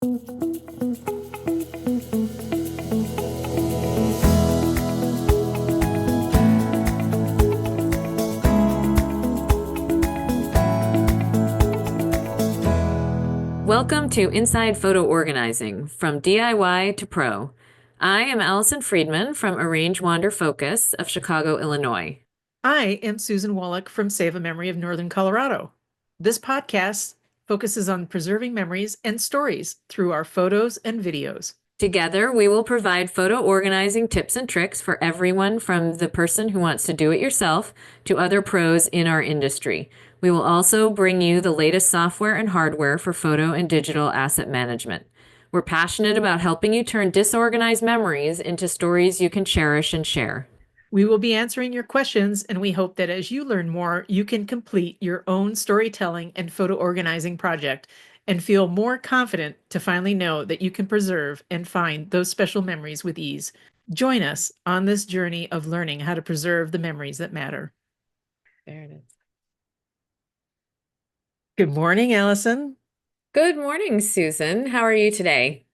Welcome to Inside Photo Organizing, from DIY to Pro. I am Allison Friedman from Arrange Wander Focus of Chicago, Illinois. I am Susan Wallach from Save a Memory of Northern Colorado. This podcast focuses on preserving memories and stories through our photos and videos. Together, we will provide photo organizing tips and tricks for everyone from the person who wants to do it yourself to other pros in our industry. We will also bring you the latest software and hardware for photo and digital asset management. We're passionate about helping you turn disorganized memories into stories you can cherish and share. We will be answering your questions, and we hope that as you learn more, you can complete your own storytelling and photo organizing project and feel more confident to finally know that you can preserve and find those special memories with ease. Join us on this journey of learning how to preserve the memories that matter. There it is. Good morning, Allison. Good morning, Susan. How are you today?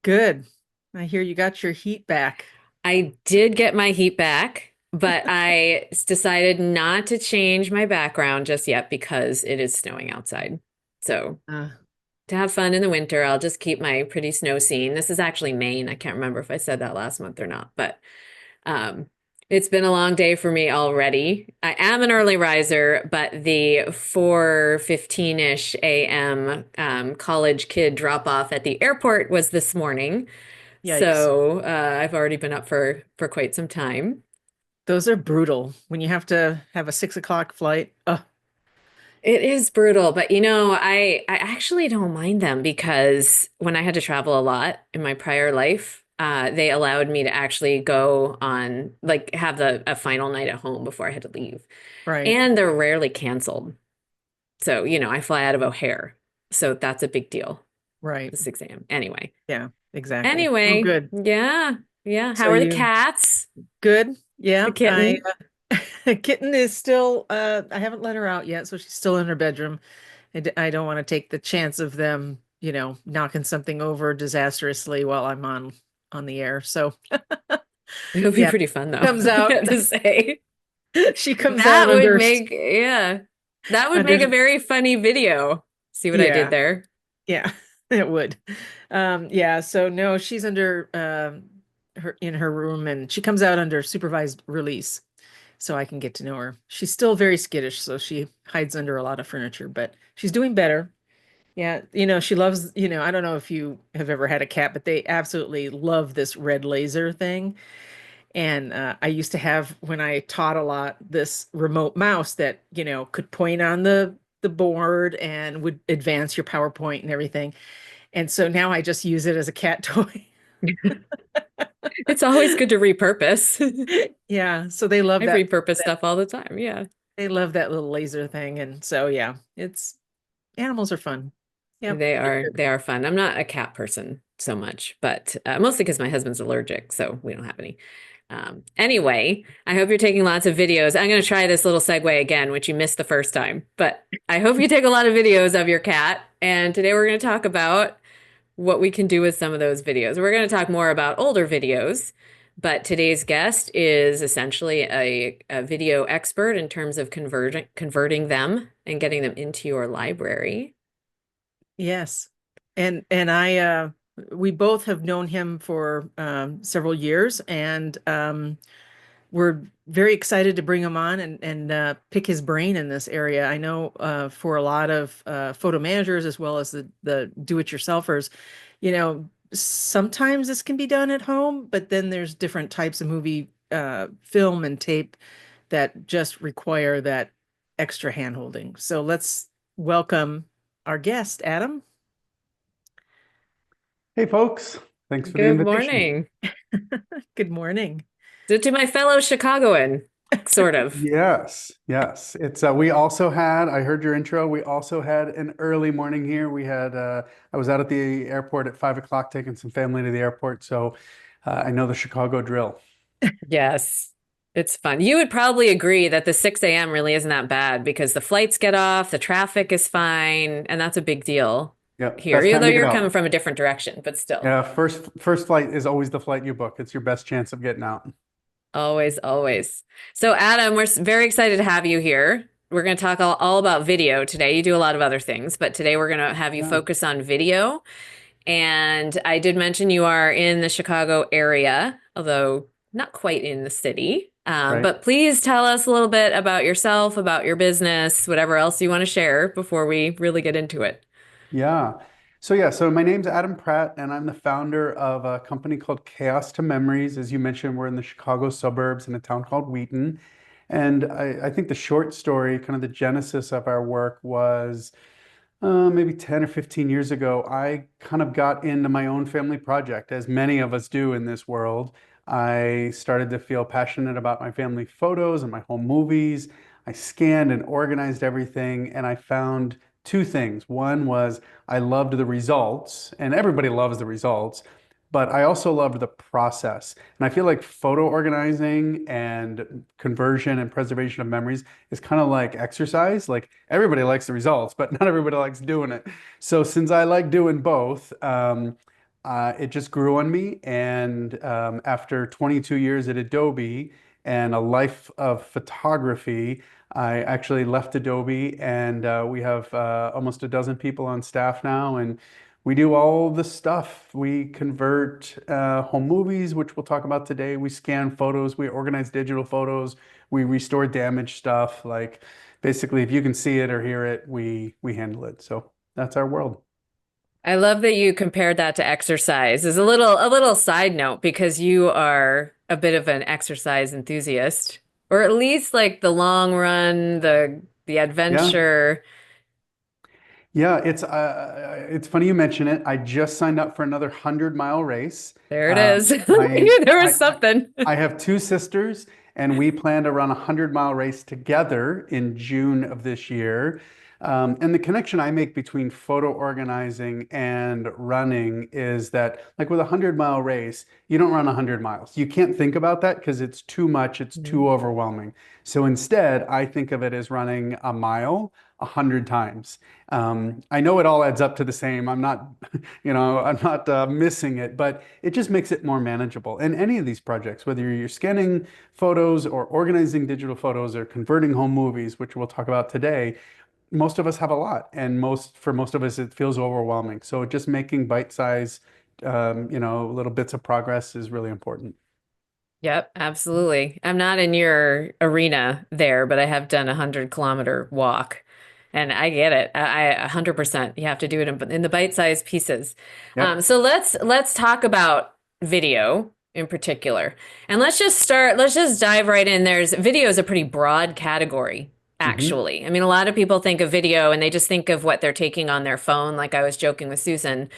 Good. I hear you got your heat back. I did get my heat back, but I decided not to change my background just yet because it is snowing outside. So to have fun in the winter, I'll just keep my pretty snow scene. This is actually Maine. I can't remember if I said that last month or not, but it's been a long day for me already. I am an early riser, but the 4:15-ish a.m. College kid drop off at the airport was this morning. Yikes. So I've already been up for quite some time. Those are brutal when you have to have a 6 o'clock flight. It is brutal, but I actually don't mind them because when I had to travel a lot in my prior life, they allowed me to actually go on, like, have a final night at home before I had to leave. Right. And they're rarely canceled. So, I fly out of O'Hare. So that's a big deal. Right. The 6 a.m. Anyway. Yeah, exactly. Anyway. Oh, good. Yeah. Yeah. How So are the cats? Good. Yeah. The kitten? Kitten is still, I haven't let her out yet, so she's still in her bedroom. I don't want to take the chance of them, knocking something over disastrously while I'm on the air. So It'll be yeah, pretty fun though. comes out. I have to say. She comes That out would under make, yeah. That would under make a very funny video. See what I did there? Yeah, it would. Yeah, so no, she's under her in her room, and she comes out under supervised release so I can get to know her. She's still very skittish, so she hides under a lot of furniture, but she's doing better. Yeah, she loves, I don't know if you have ever had a cat, but they absolutely love this red laser thing. And I used to have, when I taught a lot, this remote mouse that, could point on the board and would advance your PowerPoint and everything. And so now I just use it as a cat toy. It's always good to repurpose. Yeah, so they love I that. repurpose stuff all the time. Yeah. They love that little laser thing. And so, yeah, animals are fun. Yeah. They are fun. I'm not a cat person so much, but mostly because my husband's allergic, so we don't have any. Anyway, I hope you're taking lots of videos. I'm going to try this little segue again, which you missed the first time, but I hope you take a lot of videos of your cat. And today we're going to talk about what we can do with some of those videos. We're going to talk more about older videos, but today's guest is essentially a video expert in terms of converting them and getting them into your library. Yes. And I we both have known him for several years, and we're very excited to bring him on and pick his brain in this area. I know for a lot of photo managers as well as the do-it-yourselfers, sometimes this can be done at home, but then there's different types of movie film and tape that just require that extra hand-holding. So let's welcome our guest, Adam. Hey, folks. Thanks for the Good invitation. morning. Good morning. To my fellow Chicagoan, sort of. Yes, yes. It's we also had, I heard your intro. We also had an early morning here. We had I was out at the airport at 5 o'clock taking some family to the airport, so I know the Chicago drill. Yes, it's fun. You would probably agree that the 6 a.m. really isn't that bad because the flights get off, the traffic is fine, and that's a big deal. Yep. here, Best even time though to get you're coming out. from a different direction, but still. Yeah. First flight is always the flight you book. It's your best chance of getting out. Always, always. So, Adam, we're very excited to have you here. We're going to talk all about video today. You do a lot of other things, but today we're going to have you Yeah. focus on video. And I did mention you are in the Chicago area, although not quite in the city. Right. But please tell us a little bit about yourself, about your business, whatever else you want to share before we really get into it. Yeah. So my name's Adam Pratt, and I'm the founder of a company called Chaos to Memories. As you mentioned, we're in the Chicago suburbs in a town called Wheaton. And I think the short story, kind of the genesis of our work was maybe 10 or 15 years ago, I kind of got into my own family project, as many of us do in this world. I started to feel passionate about my family photos and my home movies. I scanned and organized everything, and I found two things. One was I loved the results, and everybody loves the results, but I also loved the process. And I feel like photo organizing and conversion and preservation of memories is kind of like exercise. Like everybody likes the results, but not everybody likes doing it. So since I like doing both, it just grew on me. And after 22 years at Adobe and a life of photography, I actually left Adobe, and we have almost a dozen people on staff now, and we do all the stuff. We convert home movies, which we'll talk about today. We scan photos, we organize digital photos, we restore damaged stuff. Like basically, if you can see it or hear it, we handle it. So that's our world. I love that you compared that to exercise. As a little side note, because you are a bit of an exercise enthusiast, or at least like the long run, the Yeah. adventure. Yeah, it's funny you mention it. I just signed up for another 100-mile race. There it Um, is. I my knew there I, was I something. I have two sisters, and we plan to run a 100-mile race together in June of this year. And the connection I make between photo organizing and running is that, like with a 100-mile race, you don't run 100 miles. You can't think about that because it's too much, it's too overwhelming. So instead, I think of it as running a mile 100 times. I know it all adds up to the same. I'm not, I'm not missing it, but it just makes it more manageable. And any of these projects, whether you're scanning photos or organizing digital photos or converting home movies, which we'll talk about today, most of us have a lot, and for most of us, it feels overwhelming. So just making bite-size, little bits of progress is really important. Yep, absolutely. I'm not in your arena there, but I have done 100-kilometer walk. And I get it. 100%. You have to do it in the bite-sized pieces. Yep. So let's talk about video in particular. And let's just dive right in. Video is a pretty broad category, Hmm. actually. I mean, a lot of people think of video and they just think of what they're taking on their phone. Like I was joking with Susan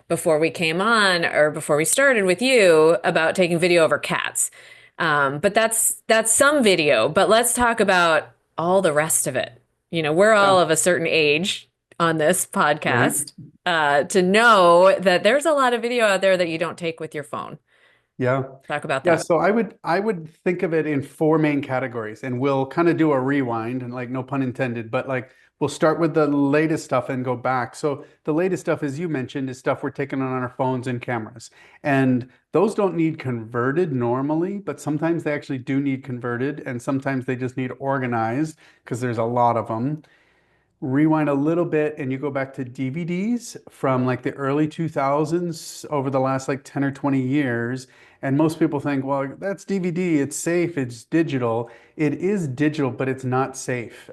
before we came on or before we started with you about taking video over cats. But that's some video. But let's talk about all the rest of it. We're all Yeah. of a certain age on this Right. podcast to know that there's a lot of video out there that you don't take with your phone. Yeah. Talk about Yeah, that. so I would think of it in four main categories, and we'll kind of do a rewind, and like no pun intended, but like we'll start with the latest stuff and go back. So the latest stuff, as you mentioned, is stuff we're taking on our phones and cameras. And those don't need converted normally, but sometimes they actually do need converted, and sometimes they just need organized because there's a lot of them. Rewind a little bit and you go back to DVDs from like the early 2000s over the last like 10 or 20 years. And most people think, well, that's DVD, it's safe, it's digital. It is digital, but it's not safe.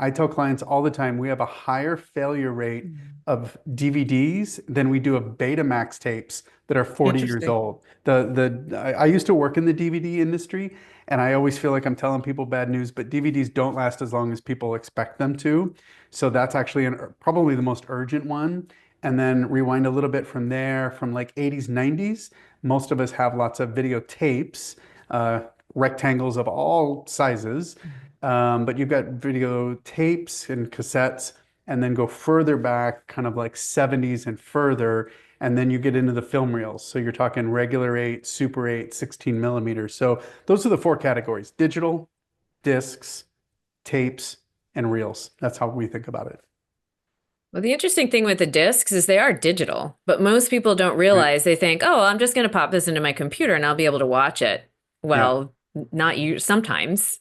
I tell clients all the time we have a higher failure rate Mhm. of DVDs than we do of Betamax tapes that are 40 years Interesting. old. I used to work in the DVD industry, and I always feel like I'm telling people bad news, but DVDs don't last as long as people expect them to. So that's actually probably the most urgent one. And then rewind a little bit from there, from like 80s, 90s. Most of us have lots of videotapes, rectangles of all sizes. But you've got videotapes and cassettes, and then go further back, kind of like 70s and further. And then you get into the film reels. So you're talking regular 8, Super 8, 16 millimeters. So those are the four categories: digital, discs, tapes, and reels. That's how we think about it. Well, the interesting thing with the discs is they are digital, but most people don't Right. realize they think, oh, I'm just going to pop this into my computer and I'll be able to watch it. Yeah. Well, not you sometimes,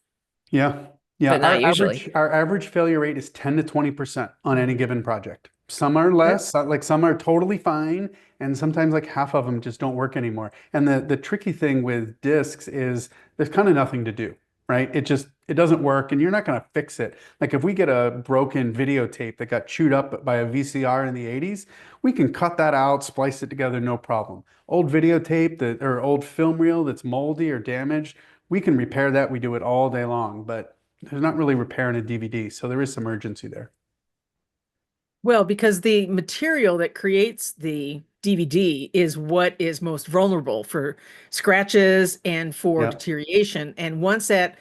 Yeah. Yeah. but not usually. Our average failure rate is 10 to 20% on any given project. Some are less, like some are totally fine, and sometimes like half of them just don't work anymore. And the tricky thing with discs is there's kind of nothing to do, right? It doesn't work and you're not going to fix it. Like if we get a broken videotape that got chewed up by a VCR in the 80s, we can cut that out, splice it together, no problem. Old videotape that or old film reel that's moldy or damaged, we can repair that. We do it all day long, but there's not really repairing a DVD, so there is some urgency there. Well, because the material that creates the DVD is what is most vulnerable for scratches and for Yeah, deterioration. And once that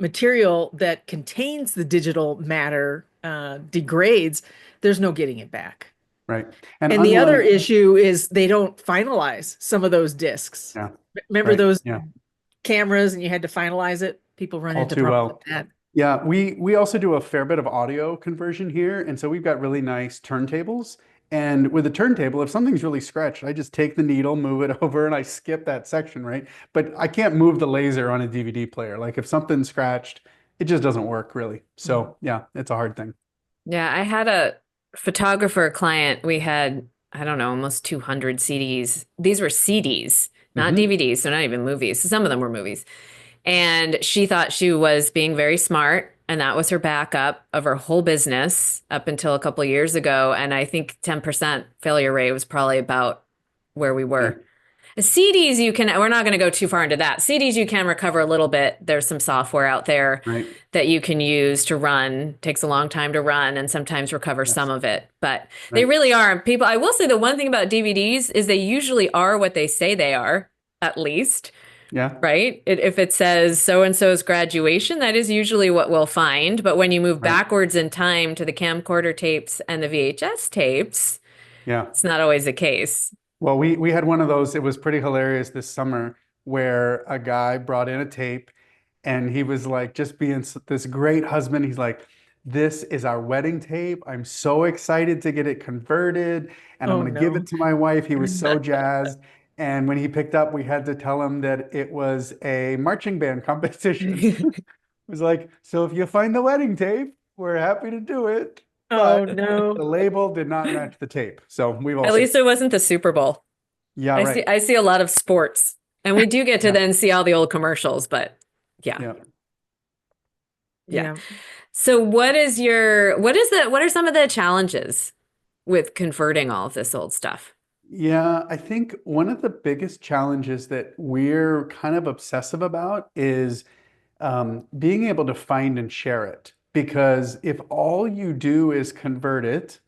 material that contains the digital matter degrades, there's no getting it back. right. And And the other unlike, issue is they don't finalize some of those discs. yeah, Remember right. those Yeah, cameras and you had to finalize it? People run all into too problems with well. that. Yeah, we also do a fair bit of audio conversion here, and so we've got really nice turntables. And with a turntable, if something's really scratched, I just take the needle, move it over, and I skip that section, right? But I can't move the laser on a DVD player. Like if something's scratched, it just doesn't work really. Mhm. So yeah, it's a hard thing. Yeah, I had a photographer client. We had, I don't know, almost 200 CDs. These were CDs, not Hmm. DVDs, so not even movies. Some of them were movies. And she thought she was being very smart, and that was her backup of her whole business up until a couple of years ago. And I think 10% failure rate was probably about where we Yeah, were. CDs, you can, we're not going to go too far into that. CDs, you can recover a little bit. There's some software out there right. that you can use to run. Takes a long time to run and sometimes recover some Yes, of it. But they right. really are. People, I will say the one thing about DVDs is they usually are what they say they are, at least, Yeah, right? If it says so and so's graduation, that is usually what we'll find. But when you move right. backwards in time to the camcorder tapes and the VHS tapes, Yeah. it's not always the case. Well, we had one of those. It was pretty hilarious this summer where a guy brought in a tape and he was like just being this great husband. He's like, "This is our wedding tape. I'm so excited to get it converted and I'm Oh going to give no. it to my wife." He was so jazzed. And when he picked up, we had to tell him that it was a marching band competition. It was like, "So if you find the wedding tape, we're happy to do it." But Oh no. the label did not match the tape. So we've all At seen. least it wasn't the Super Bowl. Yeah, I see right. I see a lot of sports. And we do get to Yeah, then see all the old commercials, but yeah. yeah. Yeah. Yeah. So what are some of the challenges with converting all of this old stuff? Yeah, I think one of the biggest challenges that we're kind of obsessive about is being able to find and share it. Because if all you do is convert it,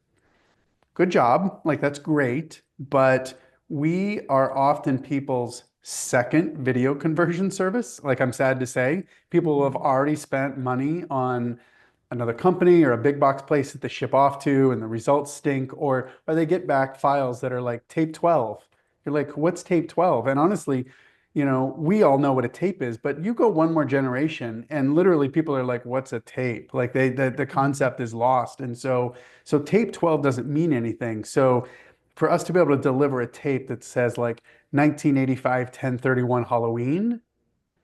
good job. Like that's great. But we are often people's second video conversion service. Like I'm sad to say, people who have Mhm. already spent money on another company or a big box place that they ship off to and the results stink, or they get back files that are like tape 12. You're like, what's tape 12? And honestly, we all know what a tape is, but you go one more generation and literally people are like, what's a tape? Like the Mhm. concept is lost. And so tape 12 doesn't mean anything. So for us to be able to deliver a tape that says like 1985 1031 Halloween,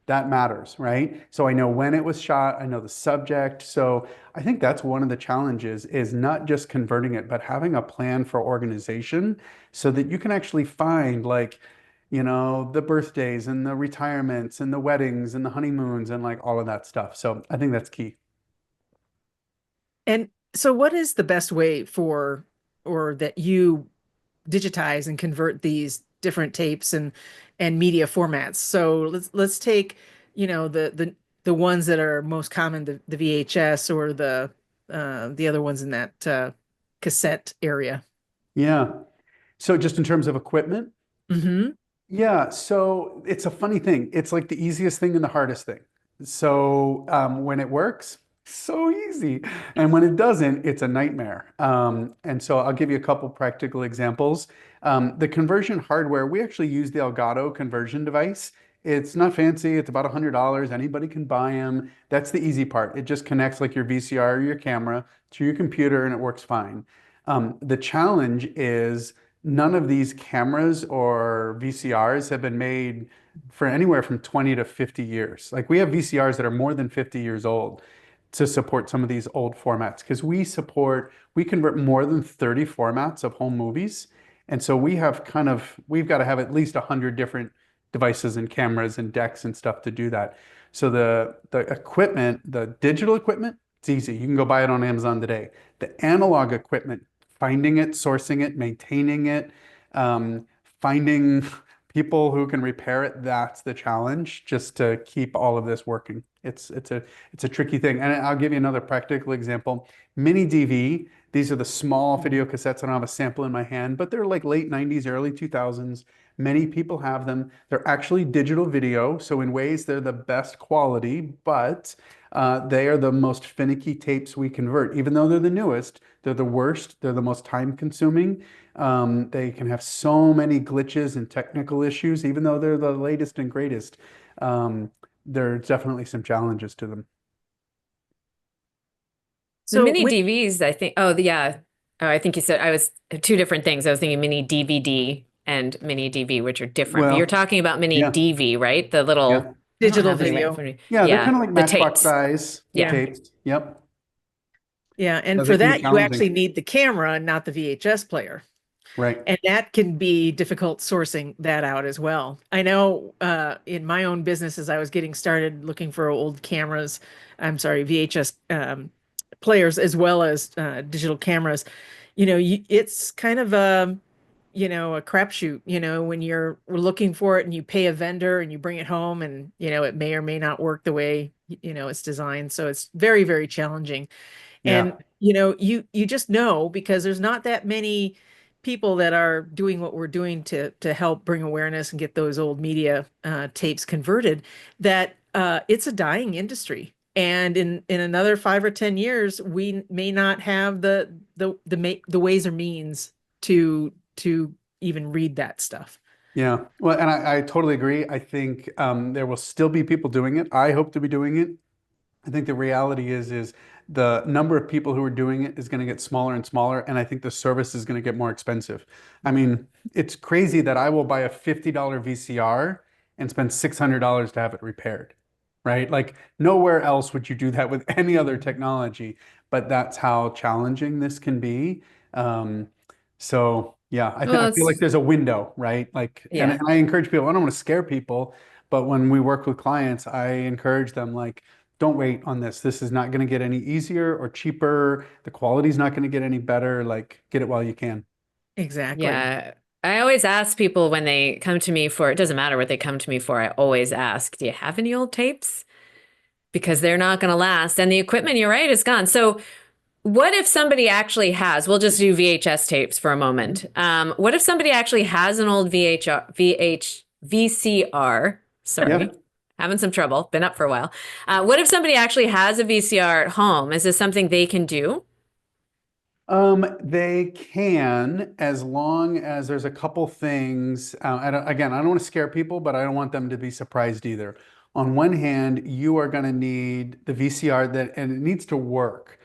that matters, right? So I know when it was shot, I know the subject. So I think that's one of the challenges is not just converting it, but having a plan for organization so that you can actually find like, the birthdays and the retirements and the weddings and the honeymoons and like all of that stuff. So I think that's key. And so what is the best way for or that you digitize and convert these different tapes and media formats? So let's take, the ones that are most common, the VHS or the other ones in that cassette area. Yeah. So just in terms of equipment, Hmm. yeah, so it's a funny thing. It's like the easiest thing and the hardest thing. So when it works, so easy. And when it doesn't, it's a nightmare. And so I'll give you a couple practical examples. The conversion hardware, we actually use the Elgato conversion device. It's not fancy. It's about $100. Anybody can buy them. That's the easy part. It just connects like your VCR or your camera to your computer and it works fine. The challenge is none of these cameras or VCRs have been made for anywhere from 20 to 50 years. Like we have VCRs that are more than 50 years old to support some of these old formats because we convert more than 30 formats of home movies. And so we've got to have at least 100 different devices and cameras and decks and stuff to do that. So the equipment, the digital equipment, it's easy. You can go buy it on Amazon today. The analog equipment, finding it, sourcing it, maintaining it, um, finding people who can repair it, that's the challenge, just to keep all of this working. It's a tricky thing. And I'll give you another practical example. Mini DV, these are the small video cassettes. I don't have a sample in my hand, but they're like late 90s, early 2000s. Many people have them. They're actually digital video, so in ways they're the best quality, but they are the most finicky tapes we convert. Even though they're the newest, they're the worst. They're the most time consuming. They can have so many glitches and technical issues, even though they're the latest and greatest. There are definitely some challenges to them. The So mini DVs, I think. Oh, yeah. Oh, I think you said I was two different things. I was thinking mini DVD and mini DV, which are different. But you're Well, talking about mini yeah, DV, right? The yeah, little, I don't digital have any right in video. front of me. yeah. They're kind Yeah, of like the Matchbox tapes. size Yeah. tapes. Yep. Yeah, and So they for can be that, you challenging. actually need the camera, not the VHS player. Right. And that can be difficult sourcing that out as well. I know in my own business, as I was getting started looking for old cameras, I'm sorry, VHS players as well as digital cameras, it's kind of a crapshoot, when you're looking for it and you pay a vendor and you bring it home and, it may or may not work the way, it's designed. So it's very, very challenging. Yeah. And you just know because there's not that many people that are doing what we're doing to help bring awareness and get those old media tapes converted, that it's a dying industry. And in another 5 or 10 years, we may not have the ways or means to even read that stuff. Yeah. Well, and I totally agree. I think there will still be people doing it. I hope to be doing it. I think the reality is the number of people who are doing it is going to get smaller and smaller, and I think the service is going to get more expensive. I mean, it's crazy that I will buy a $50 VCR and spend $600 to have it repaired, right? Like nowhere else would you do that with any other technology, but that's how challenging this can be. Um, so yeah, Well, I feel like it's, there's a window, right? Like, and yeah. I encourage people, I don't want to scare people, but when we work with clients, I encourage them like, don't wait on this. This is not going to get any easier or cheaper. The quality's not going to get any better. Like, get it while you can. Exactly. Yeah. I always ask people when they come to me for, it doesn't matter what they come to me for. I always ask, do you have any old tapes? Because they're not going to last. And the equipment, you're right, is gone. So what if somebody actually has, we'll just do VHS tapes for a moment. What if somebody actually has an old VCR, Yeah. sorry, having some trouble, been up for a while. What if somebody actually has a VCR at home? Is this something they can do? They can, as long as there's a couple things. Again, I don't want to scare people, but I don't want them to be surprised either. On one hand, you are going to need the VCR and it needs to work.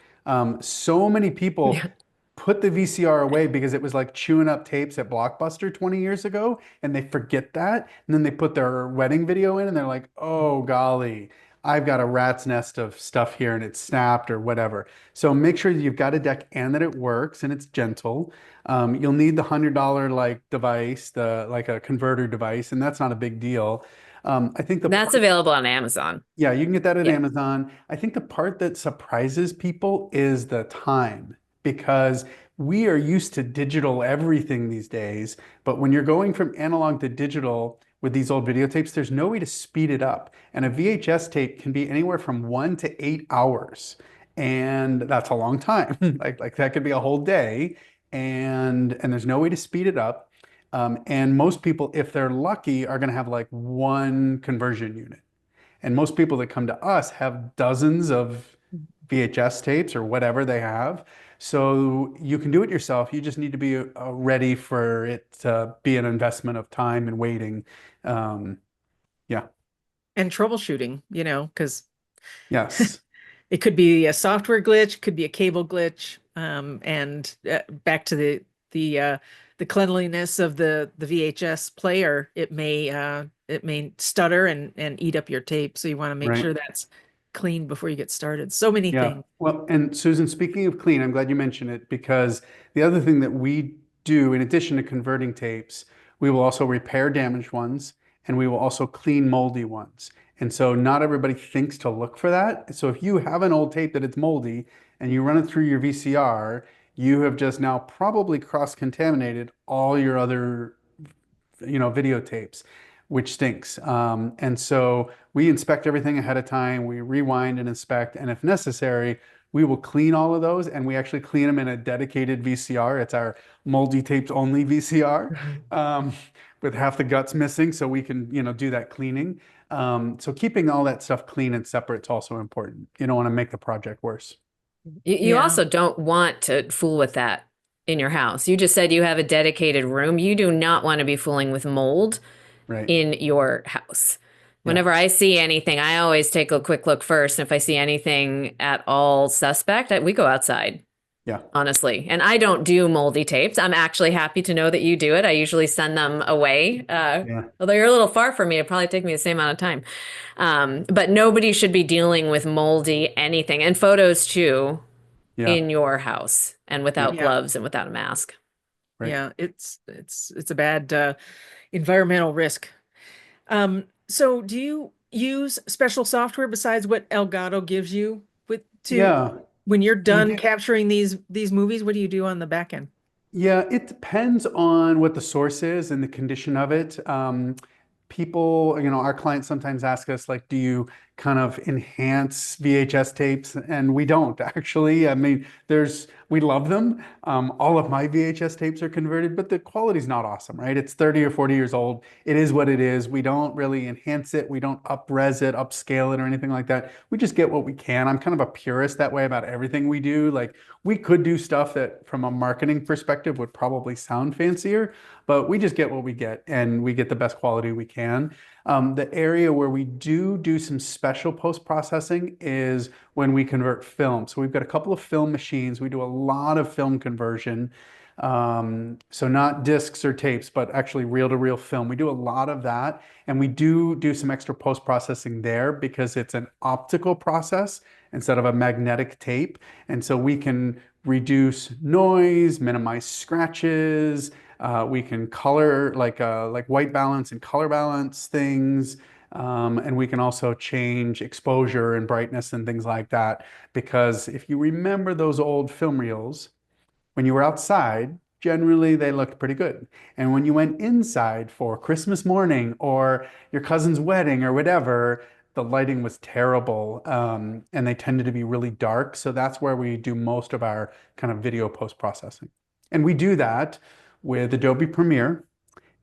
So many people Yeah. put the VCR away because it was like chewing up tapes at Blockbuster 20 years ago, and they forget that. And then they put their wedding video in, and they're like, oh, golly, I've got a rat's nest of stuff here, and it's snapped or whatever. So make sure you've got a deck and that it works and it's gentle. You'll need the $100 like device, the like a converter device, and that's not a big deal. I think the That's part available on Amazon. Yeah, you can get that at Yeah. Amazon. I think the part that surprises people is the time because we are used to digital everything these days. But when you're going from analog to digital with these old videotapes, there's no way to speed it up. And a VHS tape can be anywhere from 1 to 8 hours. And that's a long time. Like that could be a whole day. And there's no way to speed it up. And most people, if they're lucky, are going to have like one conversion unit. And most people that come to us have dozens of VHS tapes or whatever they have. So you can do it yourself. You just need to be ready for it to be an investment of time and waiting. Um, yeah. And troubleshooting, because Yes. It could be a software glitch, could be a cable glitch, and back to the cleanliness of the VHS player. It may stutter and eat up your tape, so you want to make Right. sure that's clean before you get started. So many Yeah. things. Well, and Susan, speaking of clean, I'm glad you mentioned it because the other thing that we do, in addition to converting tapes, we will also repair damaged ones and we will also clean moldy ones. And so not everybody thinks to look for that. So if you have an old tape that it's moldy and you run it through your VCR, you have just now probably cross-contaminated all your other videotapes, which stinks. And so we inspect everything ahead of time. We rewind and inspect, and if necessary, we will clean all of those, and we actually clean them in a dedicated VCR. It's our moldy tapes only VCR, Mhm. um, with half the guts missing, so we can, do that cleaning. So keeping all that stuff clean and separate is also important. You don't want to make the project worse. You Yeah. also don't want to fool with that in your house. You just said you have a dedicated room. You do not want to be fooling with mold Right. in your house. Yeah. Whenever I see anything, I always take a quick look first. If I see anything at all suspect, we go outside, Yeah. honestly. And I don't do moldy tapes. I'm actually happy to know that you do it. I usually send them away. Yeah. Although you're a little far from me, it'd probably take me the same amount of time. But nobody should be dealing with moldy anything, and photos too, Yeah. in your house and Yeah. without Yeah. gloves and without a mask. Right. Yeah. It's a bad environmental risk. So do you use special software besides what Elgato gives you with to Yeah. when you're We done do. capturing these movies? What do you do on the back end? Yeah, it depends on what the source is and the condition of it. People, our clients sometimes ask us, like, do you kind of enhance VHS tapes? And we don't actually. I mean, we love them. All of my VHS tapes are converted, but the quality's not awesome, right? It's 30 or 40 years old. It is what it is. We don't really enhance it. We don't up-res it, upscale it, or anything like that. We just get what we can. I'm kind of a purist that way about everything we do. Like, we could do stuff that from a marketing perspective would probably sound fancier, but we just get what we get and we get the best quality we can. The area where we do some special post-processing is when we convert film. So we've got a couple of film machines. We do a lot of film conversion. So not discs or tapes, but actually reel-to-reel film. We do a lot of that, and we do some extra post-processing there because it's an optical process instead of a magnetic tape. And so we can reduce noise, minimize scratches. We can color like white balance and color balance things. And we can also change exposure and brightness and things like that. Because if you remember those old film reels, when you were outside, generally they looked pretty good. And when you went inside for Christmas morning or your cousin's wedding or whatever, the lighting was terrible, and they tended to be really dark. So that's where we do most of our kind of video post-processing. And we do that with Adobe Premiere.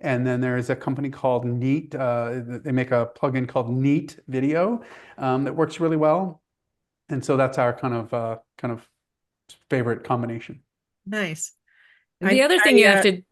And then there's a company called Neat. They make a plugin called Neat Video, that works really well. And so that's our kind of favorite combination. Nice. The other thing you have to,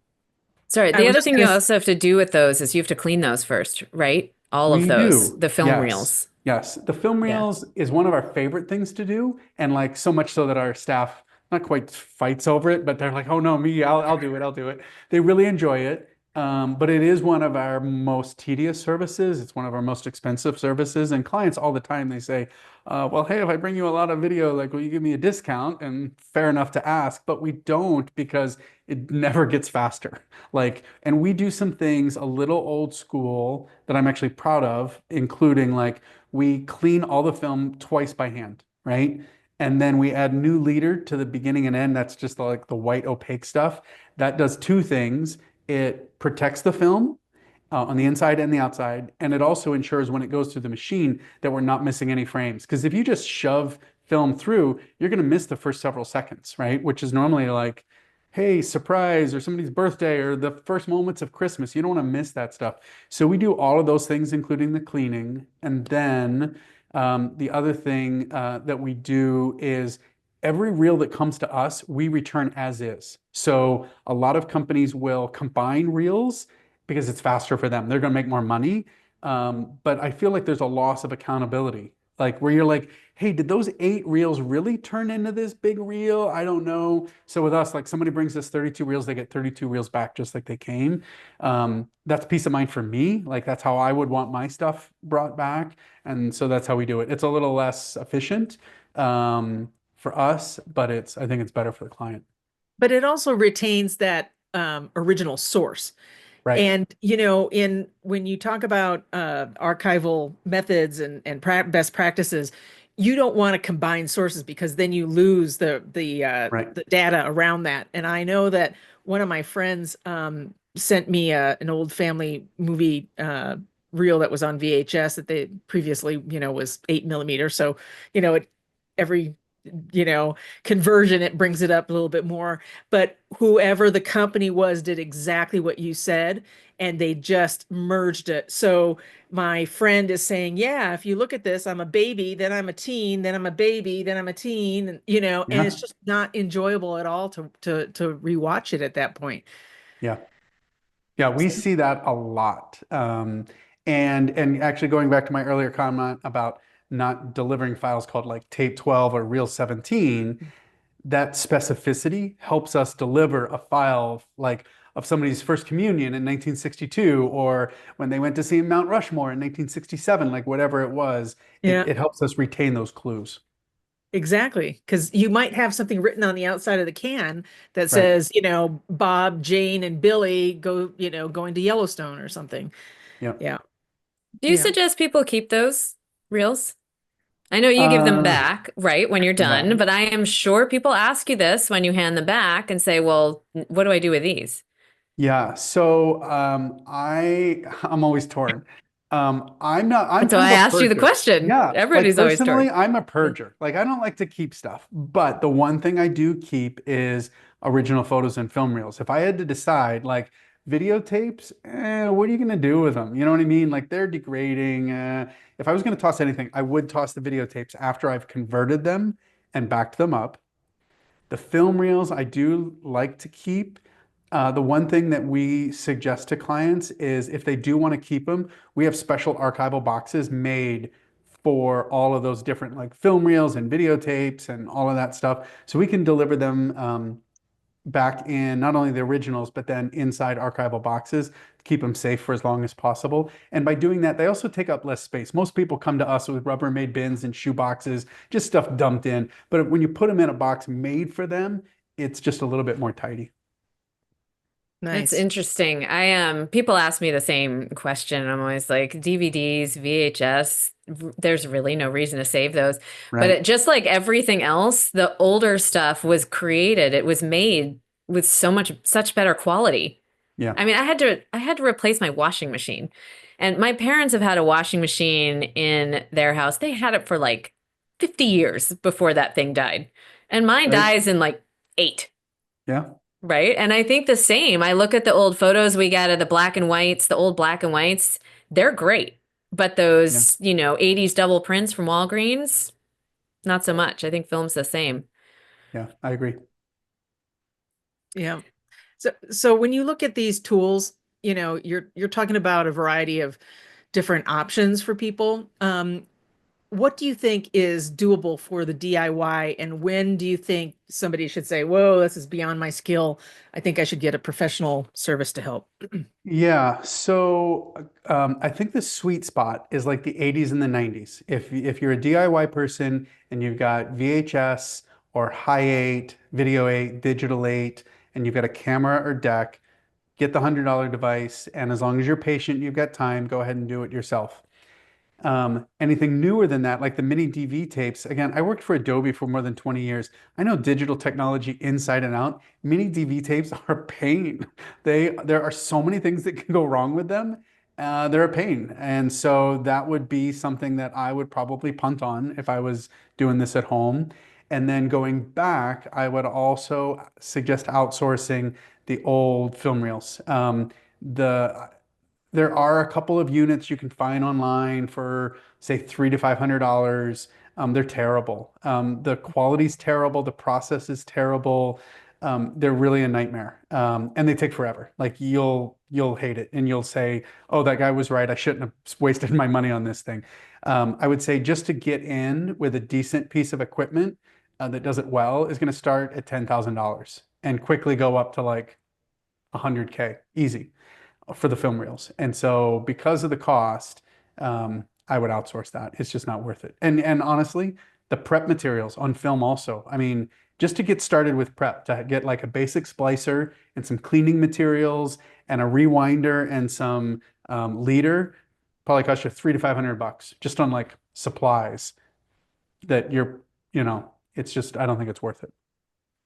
sorry, I the was other just thing gonna you also have to do with those is you have to clean those first, right? All of We those, do. the film Yes. reels. Yes. The film yeah. reels is one of our favorite things to do. And like so much so that our staff not quite fights over it, but they're like, oh no, me, I'll do it. I'll do it. They really enjoy it. But it is one of our most tedious services. It's one of our most expensive services. And clients all the time, they say, well, hey, if I bring you a lot of video, like, will you give me a discount? And fair enough to ask, but we don't because it never gets faster. Like, and we do some things a little old school that I'm actually proud of, including like we clean all the film twice by hand, right? And then we add new leader to the beginning and end. That's just like the white opaque stuff. That does two things. It protects the film on the inside and the outside, and it also ensures when it goes through the machine that we're not missing any frames. Because if you just shove film through, you're going to miss the first several seconds, right? Which is normally like, hey, surprise, or somebody's birthday, or the first moments of Christmas. You don't want to miss that stuff. So we do all of those things, including the cleaning. And then the other thing that we do is every reel that comes to us, we return as is. So a lot of companies will combine reels because it's faster for them. They're going to make more money. But I feel like there's a loss of accountability like where you're like, hey, did those 8 reels really turn into this big reel? I don't know. So with us, like somebody brings us 32 reels, they get 32 reels back just like they came. That's peace of mind for me. Like that's how I would want my stuff brought back. And so that's how we do it. It's a little less efficient for us, but I think it's better for the client. But it also retains that original source. Right. And in when you talk about archival methods and best practices, you don't want to combine sources because then you lose Right. the data around that. And I know that one of my friends sent me an old family movie reel that was on VHS that they previously, was 8 millimeter. So, every you know conversion, it brings it up a little bit more. But whoever the company was did exactly what you said, and they just merged it. So my friend is saying, yeah, if you look at this, I'm a baby, then I'm a teen, then I'm a baby, then I'm a teen, and it's Yeah. just not enjoyable at all to rewatch it at that point. Yeah. Yeah, we So, see that a lot. And actually going back to my earlier comment about not delivering files called like tape 12 or reel 17, that specificity helps us deliver a file like of somebody's first communion in 1962 or when they went to see Mount Rushmore in 1967, like whatever it was, yeah, it helps us retain those clues. exactly. Because you might have something written on the outside of the can that Right. says, Bob, Jane, and Billy going to Yellowstone or something. Yeah. Yeah. Do you Yeah. suggest people keep those reels? I know you give them Uh, back, right, when you're done, right. but I am sure people ask you this when you hand them back and say, well, what do I do with these? Yeah, so I'm always torn. I'm That's kind why of I a asked you the purger. question. Yeah, like Everybody's always personally, torn. I'm a purger. Like I don't like to keep stuff, but the one thing I do keep is original photos and film reels. If I had to decide, like videotapes, what are you gonna do with them? You know what I mean? Like they're degrading. If I was gonna toss anything, I would toss the videotapes after I've converted them and backed them up. The film reels I do like to keep. The one thing that we suggest to clients is if they do want to keep them, we have special archival boxes made for all of those different like film reels and videotapes and all of that stuff. So we can deliver them back in not only the originals, but then inside archival boxes to keep them safe for as long as possible. And by doing that, they also take up less space. Most people come to us with Rubbermaid bins and shoe boxes, just stuff dumped in. But when you put them in a box made for them, it's just a little bit more tidy. That's Nice. interesting. People ask me the same question. I'm always like DVDs, VHS, there's really no reason to save those. But Right. just like everything else, the older stuff was created, it was made with such better quality. Yeah. I mean, I had to replace my washing machine. And my parents have had a washing machine in their house. They had it for like 50 years before that thing died. And mine Right. dies in like 8. Yeah. Right. And I think the same. I look at the old photos we got of the black and whites, the old black and whites, they're great. But Yeah. those, 80s double prints from Walgreens, not so much. I think film's the same. Yeah. I agree. Yeah. So when you look at these tools, you're talking about a variety of different options for people. What do you think is doable for the DIY, and when do you think somebody should say, "Whoa, this is beyond my skill. I think I should get a professional service to help"? Yeah, so I think the sweet spot is like the 80s and the 90s. If you're a DIY person and you've got VHS or high 8, video 8, digital 8, and you've got a camera or deck, get the $100 device, and as long as you're patient, you've got time, go ahead and do it yourself. Anything newer than that, like the mini DV tapes. Again, I worked for Adobe for more than 20 years. I know digital technology inside and out. Mini DV tapes are a pain. There are so many things that can go wrong with them. They're a pain. And so that would be something that I would probably punt on if I was doing this at home. And then going back, I would also suggest outsourcing the old film reels. The there are a couple of units you can find online for say $300 to $500. They're terrible. The quality's terrible. The process is terrible. They're really a nightmare, and they take forever. Like you'll hate it, and you'll say, "Oh, that guy was right. I shouldn't have wasted my money on this thing." I would say just to get in with a decent piece of equipment that does it well is going to start at $10,000 and quickly go up to like 100K easy for the film reels. And so because of the cost, I would outsource that. It's just not worth it. And honestly, the prep materials on film also. I mean, just to get started with prep, to get like a basic splicer and some cleaning materials and a rewinder and some leader, probably cost you $300 to $500 just on like supplies that it's just, I don't think it's worth it.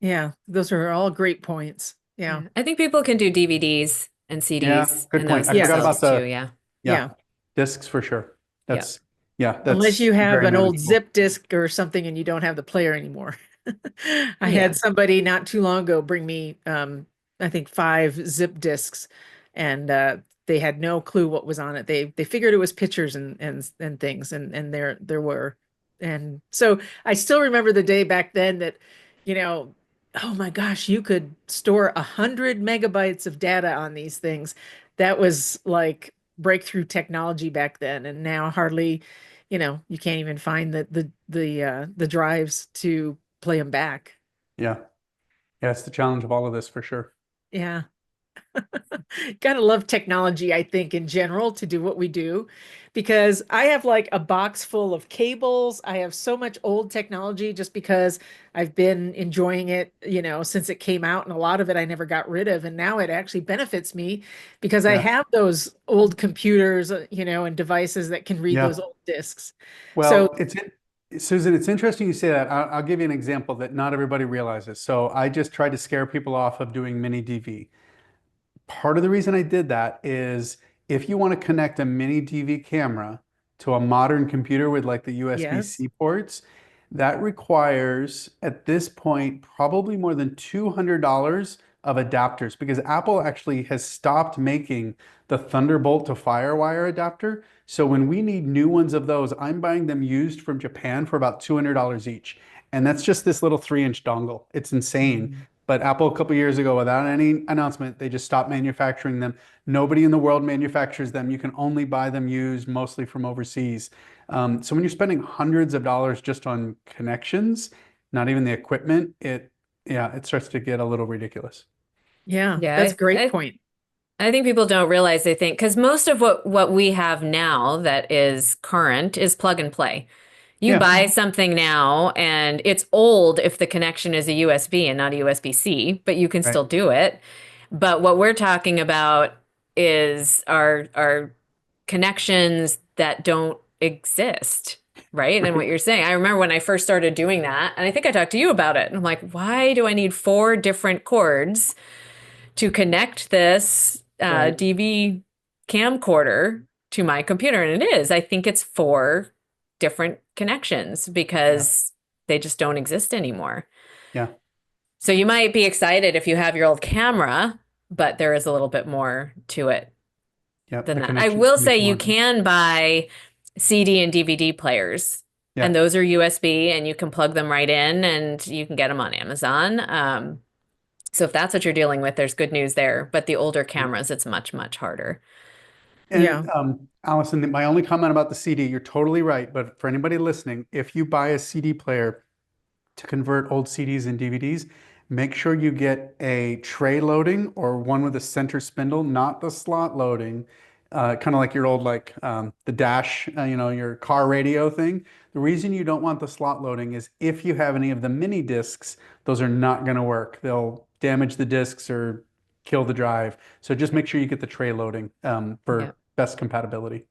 Yeah, those are all great points. Yeah. I think people can do DVDs and Yeah, CDs good and point. those I forgot themselves about too. Yeah. Yeah. discs for sure. Yeah. That's yeah, Unless that's you have very an old manageable. zip disk or something and you don't have the player anymore. I Yeah. had somebody not too long ago bring me I think 5 zip disks, and they had no clue what was on it. They figured it was pictures and things, and there were. And so I still remember the day back then that, you know, oh my gosh, you could store 100 MB of data on these things. That was like breakthrough technology back then, and now hardly, you can't even find the drives to play them back. Yeah. Yeah, it's the challenge of all of this for sure. Yeah. Gotta love technology, I think, in general to do what we do, because I have like a box full of cables. I have so much old technology just because I've been enjoying it, since it came out, and a lot of it I never got rid of. And now it actually benefits me because I Yeah. have those old computers, and devices that can read those Yeah. old discs. So, Well, Susan, it's interesting you say that. I'll give you an example that not everybody realizes. So I just tried to scare people off of doing mini DV. Part of the reason I did that is if you want to connect a mini DV camera to a modern computer with like the yes. USB-C ports, that requires at this point probably more than $200 of adapters because Apple actually has stopped making the Thunderbolt to Firewire adapter. So when we need new ones of those, I'm buying them used from Japan for about $200 each. And that's just this little 3-inch dongle. It's insane. Mhm. But Apple, a couple years ago, without any announcement, they just stopped manufacturing them. Nobody in the world manufactures them. You can only buy them used, mostly from overseas. So when you're spending hundreds of dollars just on connections, not even the equipment, it starts to get a little ridiculous. Yeah, Yeah. that's a great point. I think people don't realize they think because most of what we have now that is current is plug and play. You Yeah, buy something now and it's old if the connection is a USB and not a USB-C, but you can right. still do it. But what we're talking about is our connections that don't exist, right? And what Right. you're saying, I remember when I first started doing that, and I think I talked to you about it, and I'm like, why do I need 4 different cords to connect this Right. DV camcorder to my computer? And it is. I think it's 4 different connections Yeah. because they just don't exist anymore. Yeah. So you might be excited if you have your old camera, but there is a little bit more to it Yep. than The that. I connections will can be say you challenging. can buy CD and DVD players, Yeah. and those are USB, and you can plug them right in, and you can get them on Amazon. So if that's what you're dealing with, there's good news there. But the older Yeah. cameras, it's much, much harder. Yeah. And Allison, my only comment about the CD, you're totally right. But for anybody listening, if you buy a CD player to convert old CDs and DVDs, make sure you get a tray loading or one with a center spindle, not the slot loading, kind of like your old the dash, your car radio thing. The reason you don't want the slot loading is if you have any of the mini discs, those are not going to work. They'll damage the discs or kill the drive. So just make sure you get the tray loading Yeah. for best compatibility.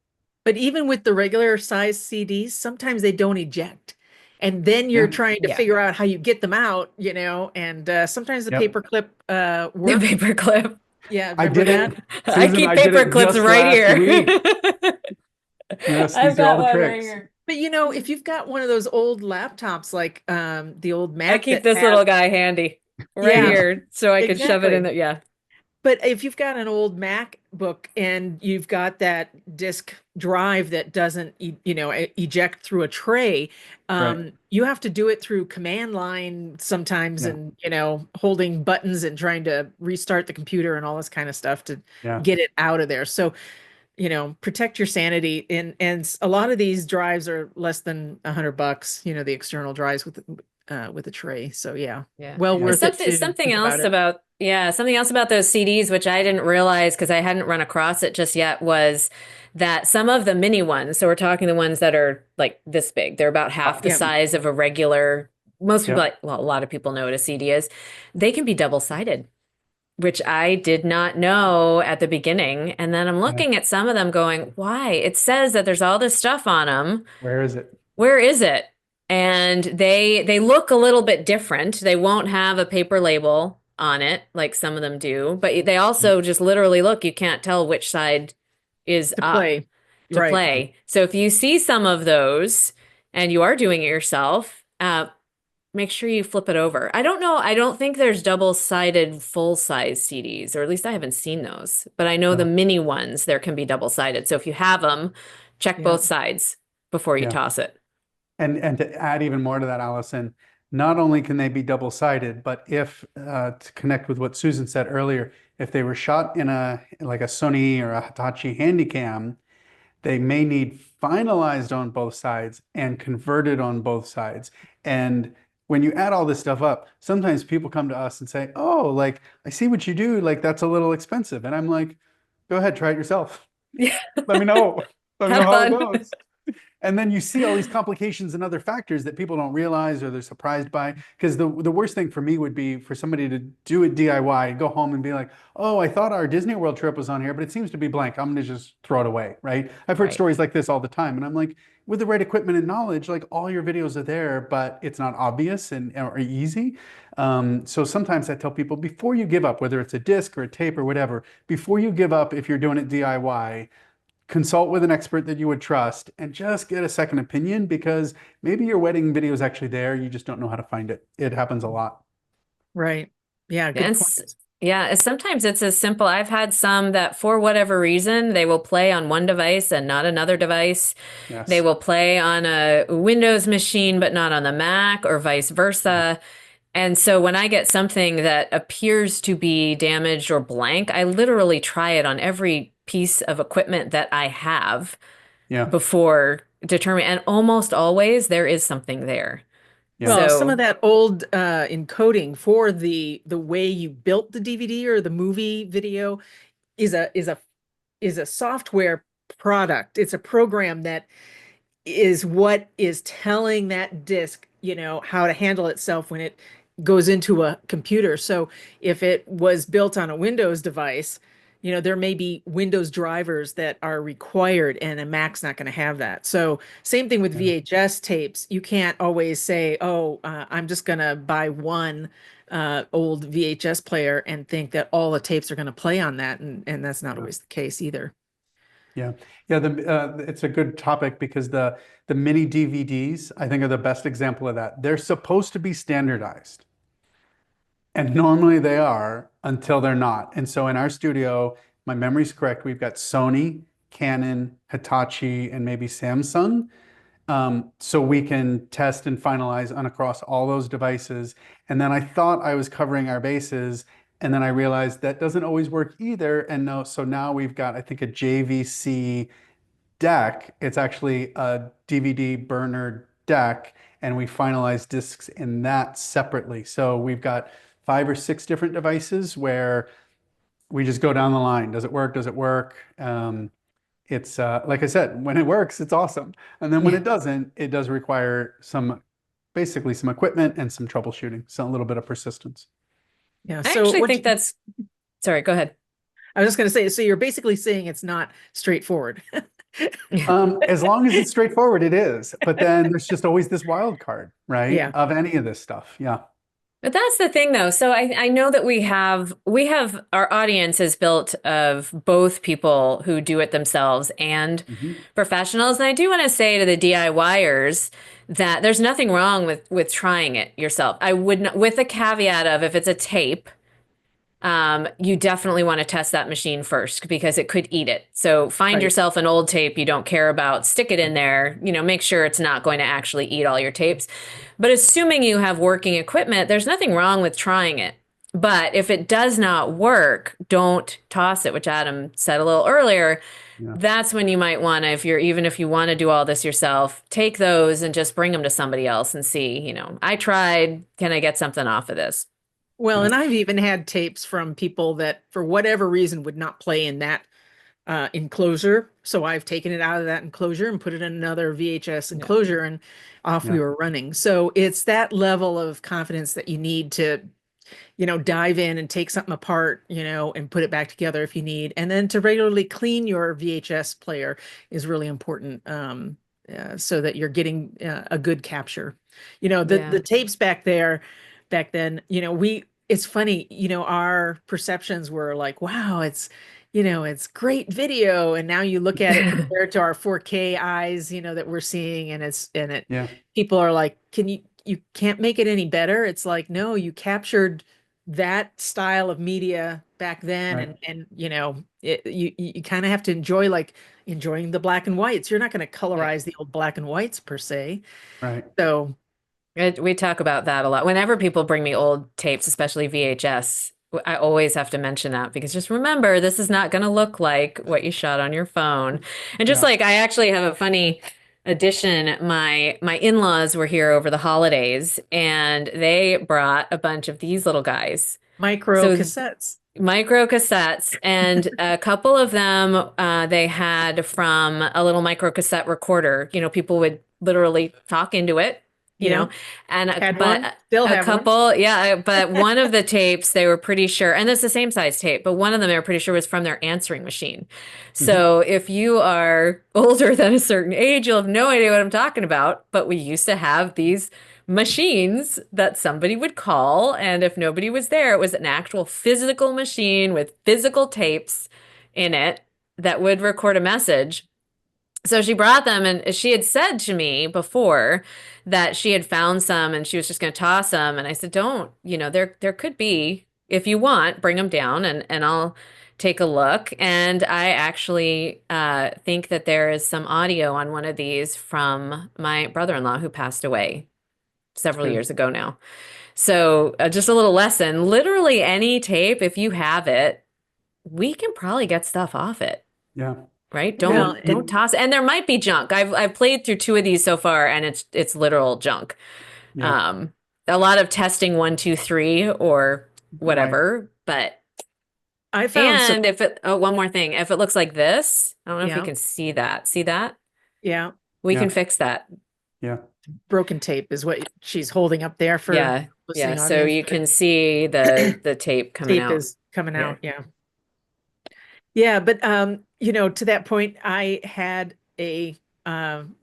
But even with the regular size CDs, sometimes they don't eject. And then you're Yeah. trying to Yeah. figure out how you get them out, and sometimes the Yep. paper clip The works. paperclip. Yeah, I remember did that? it, I Susan. keep I did paper it clips just right last here. week. Yes, I've these are all got the one right tricks. here. But if you've got one of those old laptops like the old I Mac keep that this has, little guy handy right yeah, here so I could shove it in exactly. there. Yeah. But if you've got an old MacBook and you've got that disk drive that doesn't, eject through a tray, Right. you have to do it through command line sometimes, Yeah. and, holding buttons and trying to restart the computer and all this kind of stuff to Yeah. get it out of there. So protect your sanity. And a lot of these drives are less than $100, the external drives with a tray. So yeah, Yeah. well Yeah. It's worth it something to something think about else it. about yeah, something else about those CDs which I didn't realize because I hadn't run across it just yet was that some of the mini ones, so we're talking the ones that are like this big, they're about half the Yeah. size of a regular, most people Yep. like, well, a lot of people know what a CD is. They can be double-sided, which I did not know at the beginning. And then I'm Yeah. looking at some of them going, why? It says that there's all this stuff on them. Where is it? Where is it? And they look a little bit different. They won't have a paper label on it like some of them do, but they Yep. also just literally look, you can't tell which side is To up play. to Right. play. So if you see some of those and you are doing it yourself, make sure you flip it over. I don't know. I don't think there's double-sided full-size CDs, or at least I haven't seen those. But I know the No. mini ones, there can be double-sided. So if you have them, check Yeah. both sides before you Yeah. toss it. And to add even more to that, Allison, not only can they be double-sided, but if to connect with what Susan said earlier, if they were shot in a like a Sony or a Hitachi Handycam, they may need finalized on both sides and converted on both sides. And when you add all this stuff up, sometimes people come to us and say, "Oh, like I see what you do, like that's a little expensive." And I'm like, "Go ahead, try it yourself. Yeah. Let me know. Let me know Have how it fun. goes." And then you see all these complications and other factors that people don't realize or they're surprised by. Because the worst thing for me would be for somebody to do it DIY, go home and be like, "Oh, I thought our Disney World trip was on here, but it seems to be blank. I'm going to just throw it away," right? I've heard Right. stories like this all the time. And I'm like, with the right equipment and knowledge, like all your videos are there, but it's not obvious and or easy. So sometimes I tell people before you give up, whether it's a disc or a tape or whatever, before you give up, if you're doing it DIY, consult with an expert that you would trust and just get a second opinion because maybe your wedding video is actually there. You just don't know how to find it. It happens a lot. Right. Yeah. Yeah, Good point. yeah, sometimes it's as simple. I've had some that for whatever reason, they will play on one device and not another device. They Yes. will play on a Windows machine, but not on the Mac or vice Yeah. versa. And so when I get something that appears to be damaged or blank, I literally try it on every piece of equipment that I have Yeah. before determining. And almost always there is something there. Yeah. Well, some of So, that old encoding for the way you built the DVD or the movie video is a software product. It's a program that is what is telling that disk, how to handle itself when it goes into a computer. So if it was built on a Windows device, there may be Windows drivers that are required, and a Mac's not going to have that. So same thing with Yeah. VHS tapes. You can't always say, "Oh, I'm just going to buy one old VHS player and think that all the tapes are going to play on that," and that's not Yeah. always the case either. Yeah. Yeah. It's a good topic because the mini DVDs, I think, are the best example of that. They're supposed to be standardized. And normally they are until they're not. And so in our studio, my memory's correct, we've got Sony, Canon, Hitachi, and maybe Samsung. So we can test and finalize on across all those devices. And then I thought I was covering our bases, and then I realized that doesn't always work either. And no, so now we've got, I think, a JVC deck. It's actually a DVD burner deck, and we finalize discs in that separately. So we've got 5 or 6 different devices where we just go down the line. Does it work? Does it work? It's like I said, when it works, it's awesome. And then when Yeah. it doesn't, it does require basically some equipment and some troubleshooting, so a little bit of persistence. Yeah. I So actually what think sorry, go ahead. I was just going to say, so you're basically saying it's not straightforward. As long as it's straightforward, it is. But then there's just always this wild card, right? Yeah. Of any of this stuff. Yeah. But that's the thing though. So I know that we have our audience is built of both people who do it themselves and Mhm. professionals. And I do want to say to the DIYers that there's nothing wrong with trying it yourself. I would not, with the caveat of if it's a tape, you definitely want to test that machine first because it could eat it. So find Right. yourself an old tape you don't care about, stick it in there, make sure it's not going to actually eat all your tapes. But assuming you have working equipment, there's nothing wrong with trying it. But if it does not work, don't toss it, which Adam said a little earlier. Yeah. that's when you might want to, even if you want to do all this yourself, take those and just bring them to somebody else and see, I tried, can I get something off of this? Well, Yeah. and I've even had tapes from people that, for whatever reason, would not play in that enclosure. So I've taken it out of that enclosure and put it in another VHS Yeah. enclosure, and off we Yeah. were running. So it's that level of confidence that you need to, dive in and take something apart, and put it back together if you need. And then to regularly clean your VHS player is really important, so that you're getting a good capture. The Yeah. tapes back then, it's funny, our perceptions were like, wow, it's great video. And now you look at it compared to our 4K eyes, that we're seeing, and Yeah. people are like, you can't make it any better. It's like, no, you captured that style of media back then, Right. and you kind of have to enjoy, like, enjoying the black and whites. You're not going to Yeah. colorize the old black and whites per se. Right. So We talk about that a lot. Whenever people bring me old tapes, especially VHS, I always have to mention that because just remember, this is not going to look like what you shot on your phone. And just Yeah. like I actually have a funny addition, my in-laws were here over the holidays and they brought a bunch of these little guys. micro So cassettes. micro cassettes, and a couple of them they had from a little micro cassette recorder. People would literally talk into it, you Yeah, know, and had one, but still a have one. couple, yeah, but one of the tapes they were pretty sure, and it's the same size tape, but one of them they were pretty sure was from their answering machine. Hmm. So if you are older than a certain age, you'll have no idea what I'm talking about. But we used to have these machines that somebody would call, and if nobody was there, it was an actual physical machine with physical tapes in it that would record a message. So she brought them, and she had said to me before that she had found some and she was just going to toss them. And I said, don't, there could be, if you want, bring them down and I'll take a look. And I actually think that there is some audio on one of these from my brother-in-law who passed away That's several good. years ago now. So just a little lesson, literally any tape, if you have it, we can probably get stuff off it, Yeah. right? Well, Don't and toss it. And there might be junk. I've played through two of these so far and it's literal junk. Yeah. Um, a lot of testing 1, 2, 3 or Right. whatever, but I found some. and if it oh, one more thing, if it looks like this, I don't know if you Yeah, can see that. See that? yeah. We Yeah. can fix that. Yeah. Broken tape is what she's holding up there for Yeah. Yeah. listening So audience, you but can see the tape coming tape out. is coming Yeah. out. Yeah. Yeah, but to that point, I had a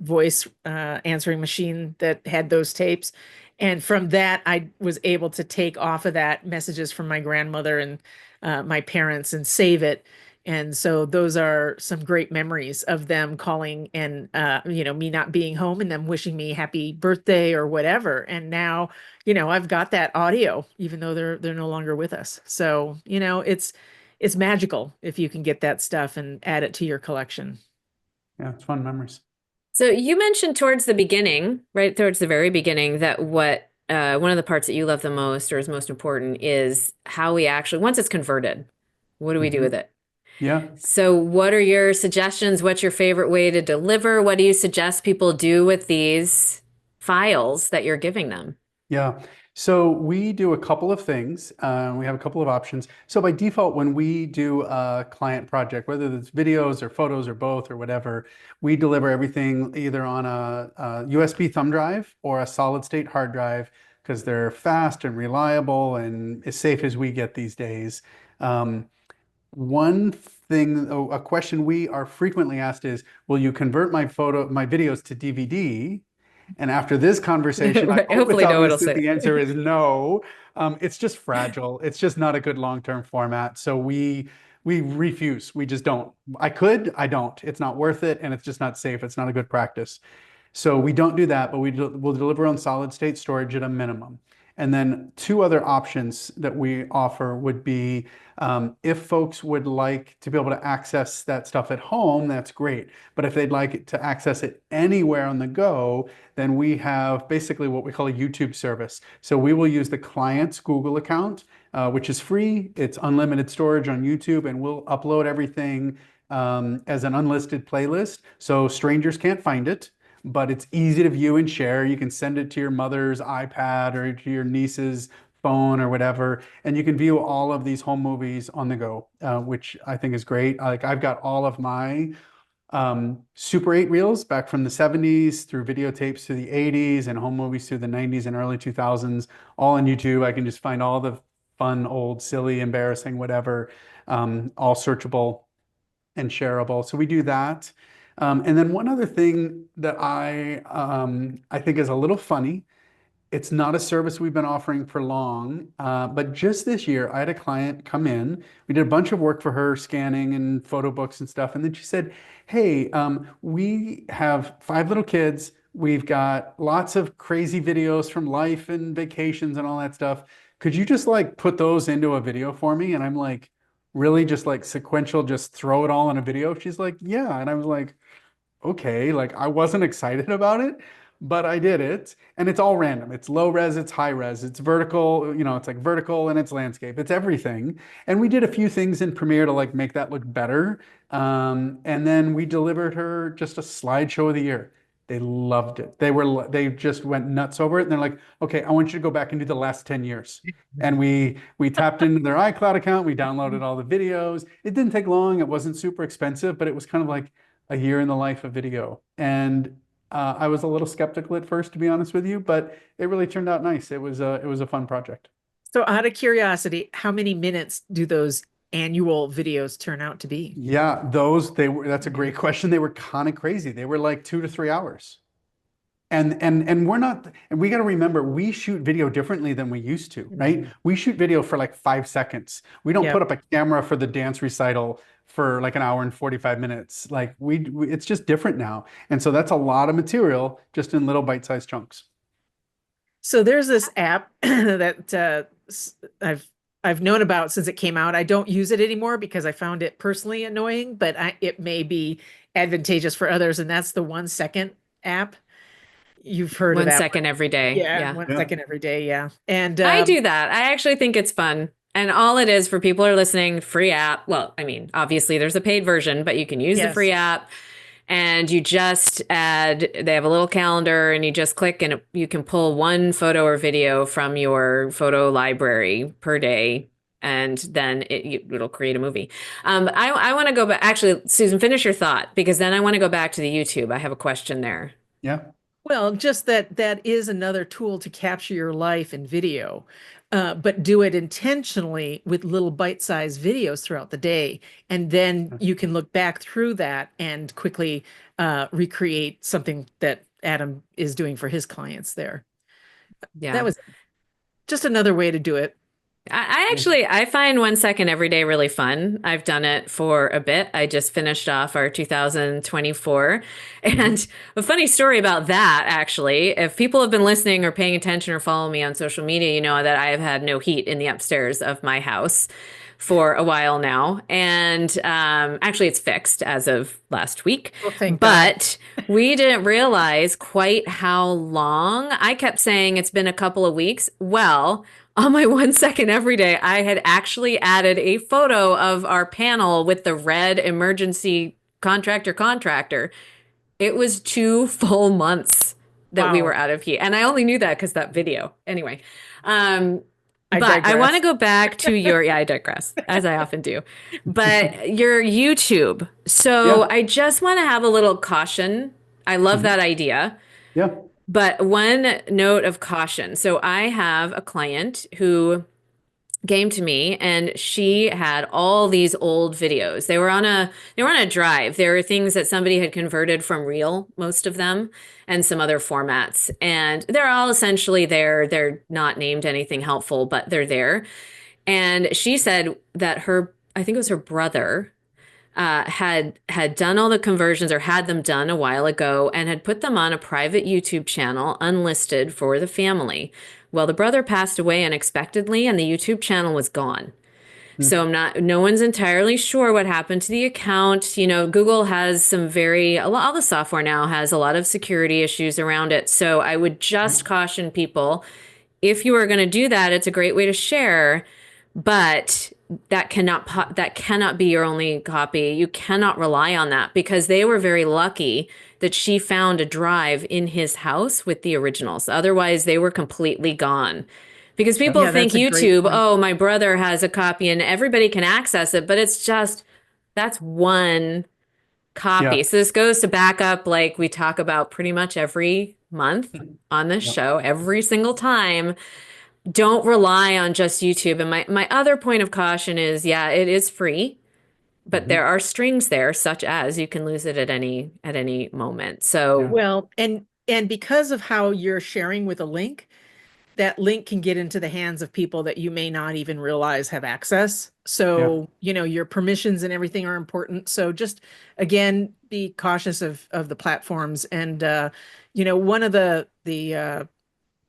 voice answering machine that had those tapes. And from that, I was able to take off of that messages from my grandmother and my parents and save it. And so those are some great memories of them calling, and me not being home and them wishing me happy birthday or whatever. And now, I've got that audio, even though they're no longer with us. So, it's magical if you can get that stuff and add it to your collection. Yeah. It's fun memories. So you mentioned towards the beginning, right towards the very beginning, that what one of the parts that you love the most or is most important is how we actually, once it's converted, what do we do Hmm. with it? Yeah. So what are your suggestions? What's your favorite way to deliver? What do you suggest people do with these files that you're giving them? Yeah. So we do a couple of things. We have a couple of options. So by default, when we do a client project, whether it's videos or photos or both or whatever, we deliver everything either on a USB thumb drive or a solid state hard drive because they're fast and reliable and as safe as we get these days. Um, One thing, a question we are frequently asked is, will you convert my videos to DVD? And after this conversation, I Right. hope it's Hopefully no one will obvious that say the answer that. is no. It's just fragile. It's just not a good long-term format. So we refuse. We just don't. I could, I don't. It's not worth it, and it's just not safe. It's not a good practice. So we don't do that, but we'll deliver on solid state storage at a minimum. And then two other options that we offer would be if folks would like to be able to access that stuff at home, that's great. But if they'd like to access it anywhere on the go, then we have basically what we call a YouTube service. So we will use the client's Google account, which is free. It's unlimited storage on YouTube, and we'll upload everything as an unlisted playlist, so strangers can't find it, but it's easy to view and share. You can send it to your mother's iPad or to your niece's phone or whatever, and you can view all of these home movies on the go, which I think is great. Like I've got all of my Super 8 reels back from the 70s through videotapes to the 80s and home movies through the 90s and early 2000s, all on YouTube. I can just find all the fun, old, silly, embarrassing, whatever, all searchable and shareable. So we do that. And then one other thing that I think is a little funny. It's not a service we've been offering for long, but just this year, I had a client come in. We did a bunch of work for her, scanning and photo books and stuff. And then she said, "Hey, we have 5 little kids. We've got lots of crazy videos from life and vacations and all that stuff. Could you just like put those into a video for me?" And I'm like, "Really? Just like sequential, just throw it all in a video?" She's like, "Yeah." And I was like, okay, like I wasn't excited about it, but I did it. And it's all random. It's low res, it's high res, it's vertical, it's like vertical and it's landscape, it's everything. And we did a few things in Premiere to like make that look better. And then we delivered her just a slideshow of the year. They loved it. They just went nuts over it. And they're like, okay, I want you to go back and do the last 10 years. And we tapped into their iCloud account. We downloaded all the videos. It didn't take long. It wasn't super expensive, but it was kind of like a year in the life of video. And I was a little skeptical at first, to be honest with you, but it really turned out nice. It was a fun project. So out of curiosity, how many minutes do those annual videos turn out to be? Yeah, that's a great question. They were kind of crazy. They were like 2 to 3 hours. And we're not, and we got to remember, we shoot video differently than we used to, right? We shoot video for like 5 seconds. We don't Yep. put up a camera for the dance recital for like an hour and 45 minutes. Like it's just different now. And so that's a lot of material just in little bite-sized chunks. So there's this app that I've known about since it came out. I don't use it anymore because I found it personally annoying, but it may be advantageous for others, and that's the 1 second app. You've heard of One that second one. every day. Yeah, Yeah. 1 second every day. Yeah. And I do that. I actually think it's fun. And all it is for people who are listening, free app. Well, I mean, obviously there's a paid version, but you can use the yes. free app and you just add, they have a little calendar and you just click and you can pull one photo or video from your photo library per day. And then it'll create a movie. I want to go back. Actually, Susan, finish your thought because then I want to go back to the YouTube. I have a question there. Yeah. Well, just that is another tool to capture your life in video, but do it intentionally with little bite-sized videos throughout the day. And then you can look back through that and quickly recreate something that Adam is doing for his clients there. Yeah. That was just another way to do it. I find 1 second every day really fun. I've done it for a bit. I just finished off our 2024. And a funny story about that, actually, if people have been listening or paying attention or following me on social media, you know that I have had no heat in the upstairs of my house for a while now. And actually, it's fixed as of last week. Well, thank but we didn't realize quite how long. I kept saying it's been a couple of weeks. Well, on my 1 second every day, I had actually added a photo of our panel with the red emergency contractor. It was 2 full months that we Wow. were out of heat. And I only knew that because that video. Anyway, I but I digress. want to go back to yeah, I digress, as I often do. But your YouTube. So Yeah. I just want to have a little caution. I love that idea. Yeah. But one note of caution. So I have a client who came to me and she had all these old videos. They were on a drive. There were things that somebody had converted from Reel, most of them, and some other formats. And they're all essentially there. They're not named anything helpful, but they're there. And she said that I think it was her brother, had done all the conversions or had them done a while ago and had put them on a private YouTube channel unlisted for the family. Well, the brother passed away unexpectedly and the YouTube channel was gone. So no one's entirely sure what happened to the account. You know, Google has all the software now has a lot of security issues around it. So I would just caution people, if you are going to do that, it's a great way to share, but that cannot be your only copy. You cannot rely on that because they were very lucky that she found a drive in his house with the originals. Otherwise, they were completely gone. Because people Yeah, think that's a great YouTube, point. oh, my brother has a copy and everybody can access it, but it's just that's one Yeah. copy. So this goes to backup, like we talk about pretty much every month on this Yeah. show, every single time. Don't rely on just YouTube. And my other point of caution is, yeah, it is free, but Hmm. there are strings there, such as you can lose it at any moment. Yeah. So Well, and because of how you're sharing with a link, that link can get into the hands of people that you may not even realize have access. Yeah. So, your permissions and everything are important. So just again, be cautious of the platforms. And one of the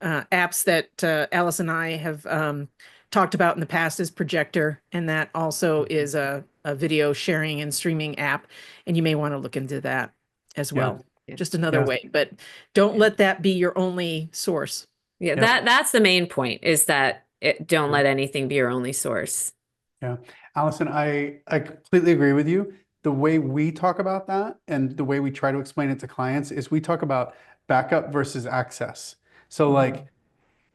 apps that Alice and I have talked about in the past is Projector, and that also is a video sharing and streaming app. And you may want to look into that as Yeah. well. yeah, Just another Yeah. way, but don't yeah, let that be your only source. yeah. Yeah. That's the main point is that don't Yeah. let anything be your only source. Yeah. Allison, I completely agree with you. The way we talk about that and the way we try to explain it to clients is we talk about backup versus access. So like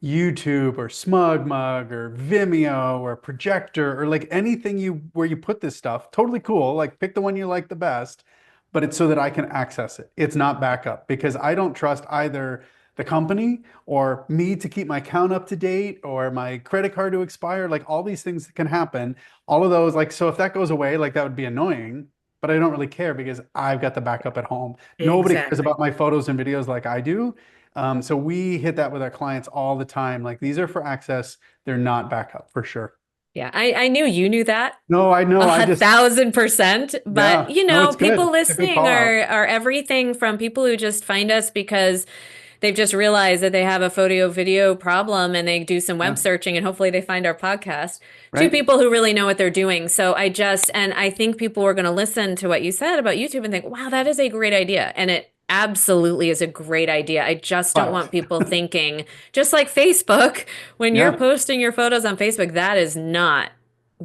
YouTube or SmugMug or Vimeo or Projector or like anything where you put this stuff, totally cool. Like pick the one you like the best, but it's so that I can access it. It's not backup because I don't trust either the company or me to keep my account up to date or my credit card to expire. Like all these things that can happen. All of those, like, so if that goes away, like that would be annoying, but I don't really care because I've got the backup at home. Nobody cares Exactly. about my photos and videos like I do. So we hit that with our clients all the time. Like these are for access. They're not backup for sure. Yeah, I knew you knew that. No, I know. I A just, 1000%. But yeah, no, it's people good. It's a good listening call out. are everything from people who just find us because they've just realized that they have a photo video problem and they do some web Yeah. searching and hopefully they find our podcast. To Right. people who really know what they're doing. So and I think people are going to listen to what you said about YouTube and think, wow, that is a great idea. And it absolutely is a great idea. I just don't But want people thinking, just like Facebook, when you're yeah. posting your photos on Facebook, that is not Yep.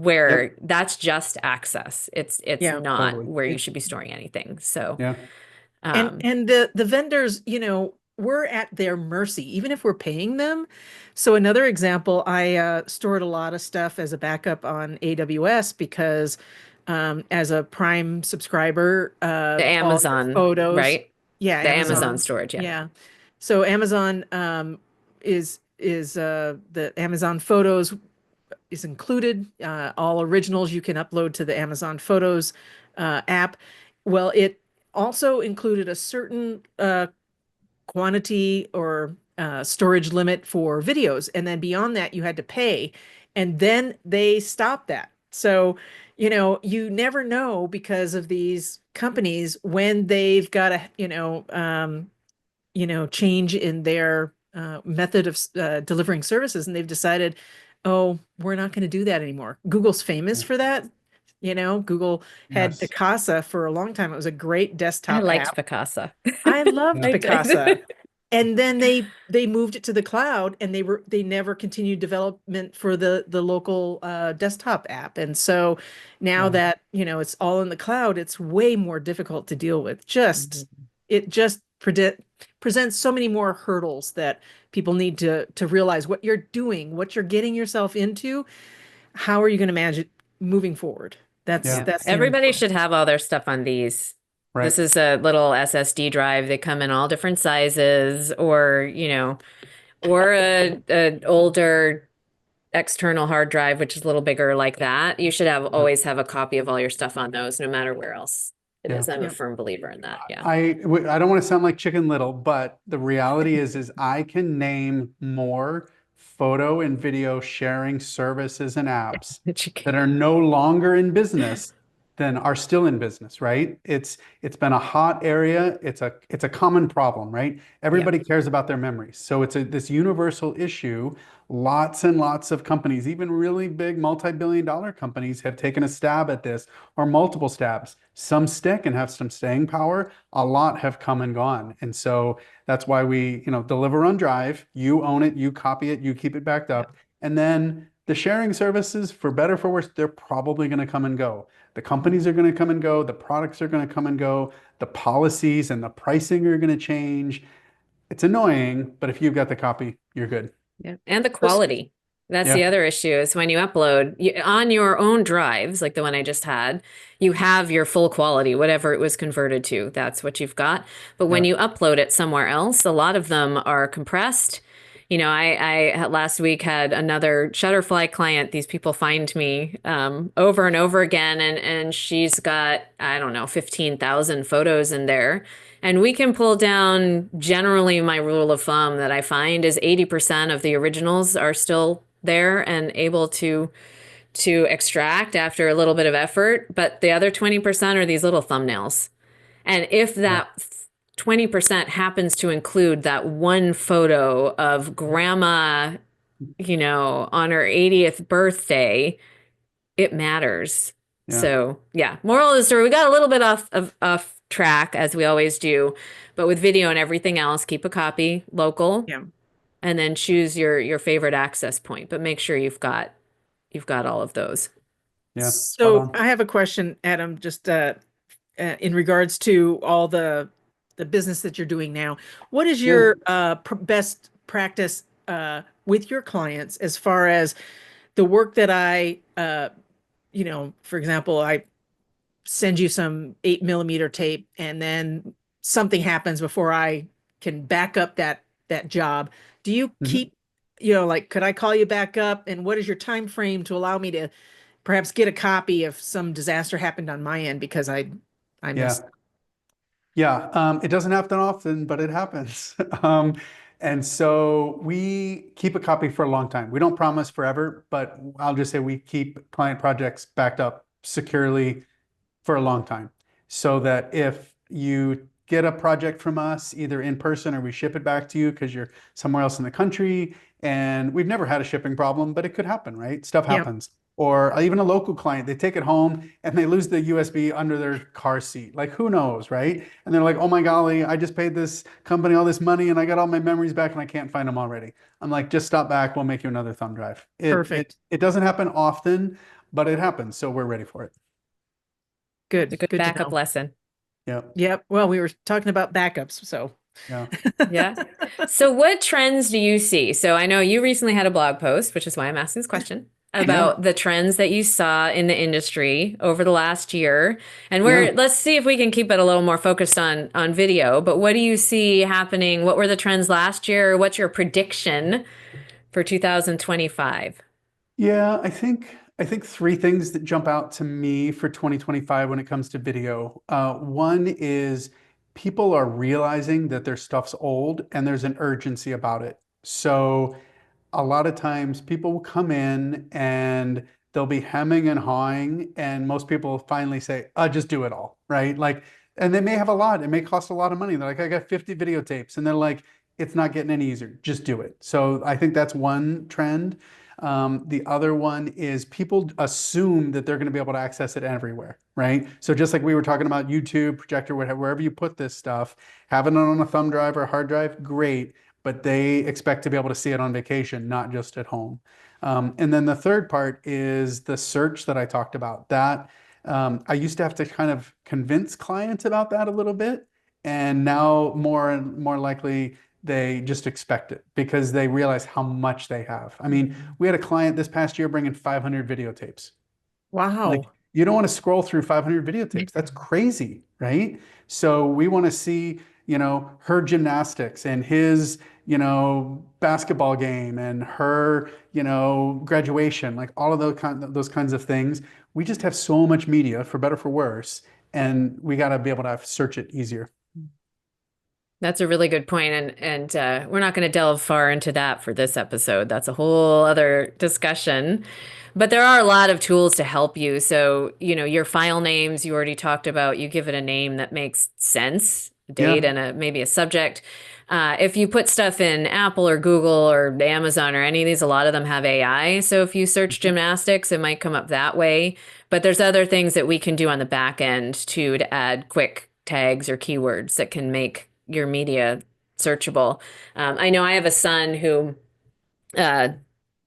where that's just access. It's Yeah. not Totally. where you should be storing anything. So, Yeah. And um, and the vendors, we're at their mercy, even if we're paying them. So another example, I stored a lot of stuff as a backup on AWS because as a Prime subscriber, the all your Amazon, photos, right? yeah, The Amazon Amazon, storage, yeah. yeah. So Amazon is the Amazon Photos is included. All originals you can upload to the Amazon Photos app. Well, it also included a certain quantity or storage limit for videos. And then beyond that, you had to pay. And then they stopped that. So, you never know because of these companies when they've got a, change in their method of delivering services, and they've decided, oh, we're not going to do that anymore. Google's famous Yeah. for that. Google had Yes. Picasa for a long time. It was a great I desktop liked app. Picasa. I loved Yeah. I Picasa. did. And then they moved it to the cloud, and they never continued development for the local desktop app. And so now Yeah. that it's all in the cloud, it's way more difficult to deal with. Mhm. It just presents so many more hurdles that people need to realize what you're doing, what you're getting yourself into. How are you going to manage it moving forward? That's Yeah. Yeah. that's the Everybody important. should have all their stuff on these. Right. This is a little SSD drive. They come in all different sizes, or, or a older external hard drive, which is a little bigger like that. You should Yeah. always have a copy of all your stuff on those, no matter where else it Yeah. is. I'm a Yeah. firm believer in that. Yeah. I don't want to sound like Chicken Little, but the reality is I can name more photo and video sharing services and apps That you can. that are no longer in business than are still in business, right? It's been a hot area. It's a common problem, right? Yeah. Everybody cares about their memories. So it's this universal issue. Lots and lots of companies, even really big multi-billion dollar companies, have taken a stab at this or multiple stabs. Some stick and have some staying power. A lot have come and gone. And so that's why we, deliver on Drive. You own it, you copy it, you keep it backed up. And then The sharing services, for better for worse, they're probably going to come and go. The companies are going to come and go. The products are going to come and go. The policies and the pricing are going to change. It's annoying, but if you've got the copy, you're good. Yeah. And the Pers- quality. That's the Yeah, other issue is when you upload on your own drives, like the one I just had, you have your full quality, whatever it was converted to. That's what you've got. But when yeah. you upload it somewhere else, a lot of them are compressed. I last week had another Shutterfly client. These people find me over and over again, and she's got, I don't know, 15,000 photos in there. And we can pull down, generally, my rule of thumb that I find is 80% of the originals are still there and able to extract after a little bit of effort, but the other 20% are these little thumbnails. And if Yeah. that 20% happens to include that one photo of grandma, on her 80th birthday, it matters. Yeah. So, yeah, moral of the story, we got a little bit off track as we always do, but with video and everything else, keep a copy local Yeah. and then choose your favorite access point, but make sure you've got all of those. Yeah. Spot So on. I have a question, Adam, just in regards to all the business that you're doing now. What is Yeah. your best practice with your clients as far as the work that for example, I send you some 8 millimeter tape and then something happens before I can back up that job. Do you Mhm. keep, like, could I call you back up? And what is your time frame to allow me to perhaps get a copy if some disaster happened on my end because I missed? Yeah. Yeah, it doesn't happen often, but it happens. And so we keep a copy for a long time. We don't promise forever, but I'll just say we keep client projects backed up securely for a long time. So that if you get a project from us, either in person or we ship it back to you because you're somewhere else in the country, and we've never had a shipping problem, but it could happen, right? Stuff Yeah, happens. Or even a local client, they take it home and they lose the USB under their car seat. Like, who knows, right? And they're like, oh my golly, I just paid this company all this money and I got all my memories back and I can't find them already. I'm like, just stop back. We'll make you another thumb drive. It it perfect. it doesn't happen often, but it happens. So we're ready for it. It's a Good. good Good to backup know. lesson. Yeah. Yep. Well, we were talking about backups, so. Yeah. Yeah. So what trends do you see? So I know you recently had a blog post, which is why I'm asking this question, Yeah. about the trends that you saw in the industry over the last year. And Yeah. let's see if we can keep it a little more focused on video. But what do you see happening? What were the trends last year? What's your prediction for 2025? Yeah, I think three things that jump out to me for 2025 when it comes to video. One is people are realizing that their stuff's old and there's an urgency about it. So a lot of times people will come in and they'll be hemming and hawing, and most people finally say, just do it all, right? Like, and they may have a lot, it may cost a lot of money. They're like, I got 50 videotapes, and they're like, it's not getting any easier. Just do it. So I think that's one trend. The other one is people assume that they're going to be able to access it everywhere, right? So just like we were talking about YouTube, projector, whatever, wherever you put this stuff, having it on a thumb drive or a hard drive, great, but they expect to be able to see it on vacation, not just at home. And then the third part is the search that I talked about. That I used to have to kind of convince clients about that a little bit, and now more and more likely they just expect it because they realize how much they have. I mean, we had a client this past year bring in 500 videotapes. Like, Wow. you don't want to scroll through 500 videotapes. That's crazy, right? So we want to see, her gymnastics and his, basketball game and her, graduation, like all of those kinds of things. We just have so much media, for better for worse, and we got to be able to search it easier. That's a really good point, and we're not going to delve far into that for this episode. That's a whole other discussion. But there are a lot of tools to help you. So, your file names you already talked about, you give it a name that makes sense, a date Yeah. and maybe a subject. If you put stuff in Apple or Google or Amazon or any of these, a lot of them have AI. So if you search gymnastics, it might come up that way. But there's other things that we can do on the back end too to add quick tags or keywords that can make your media searchable. I know I have a son who uh,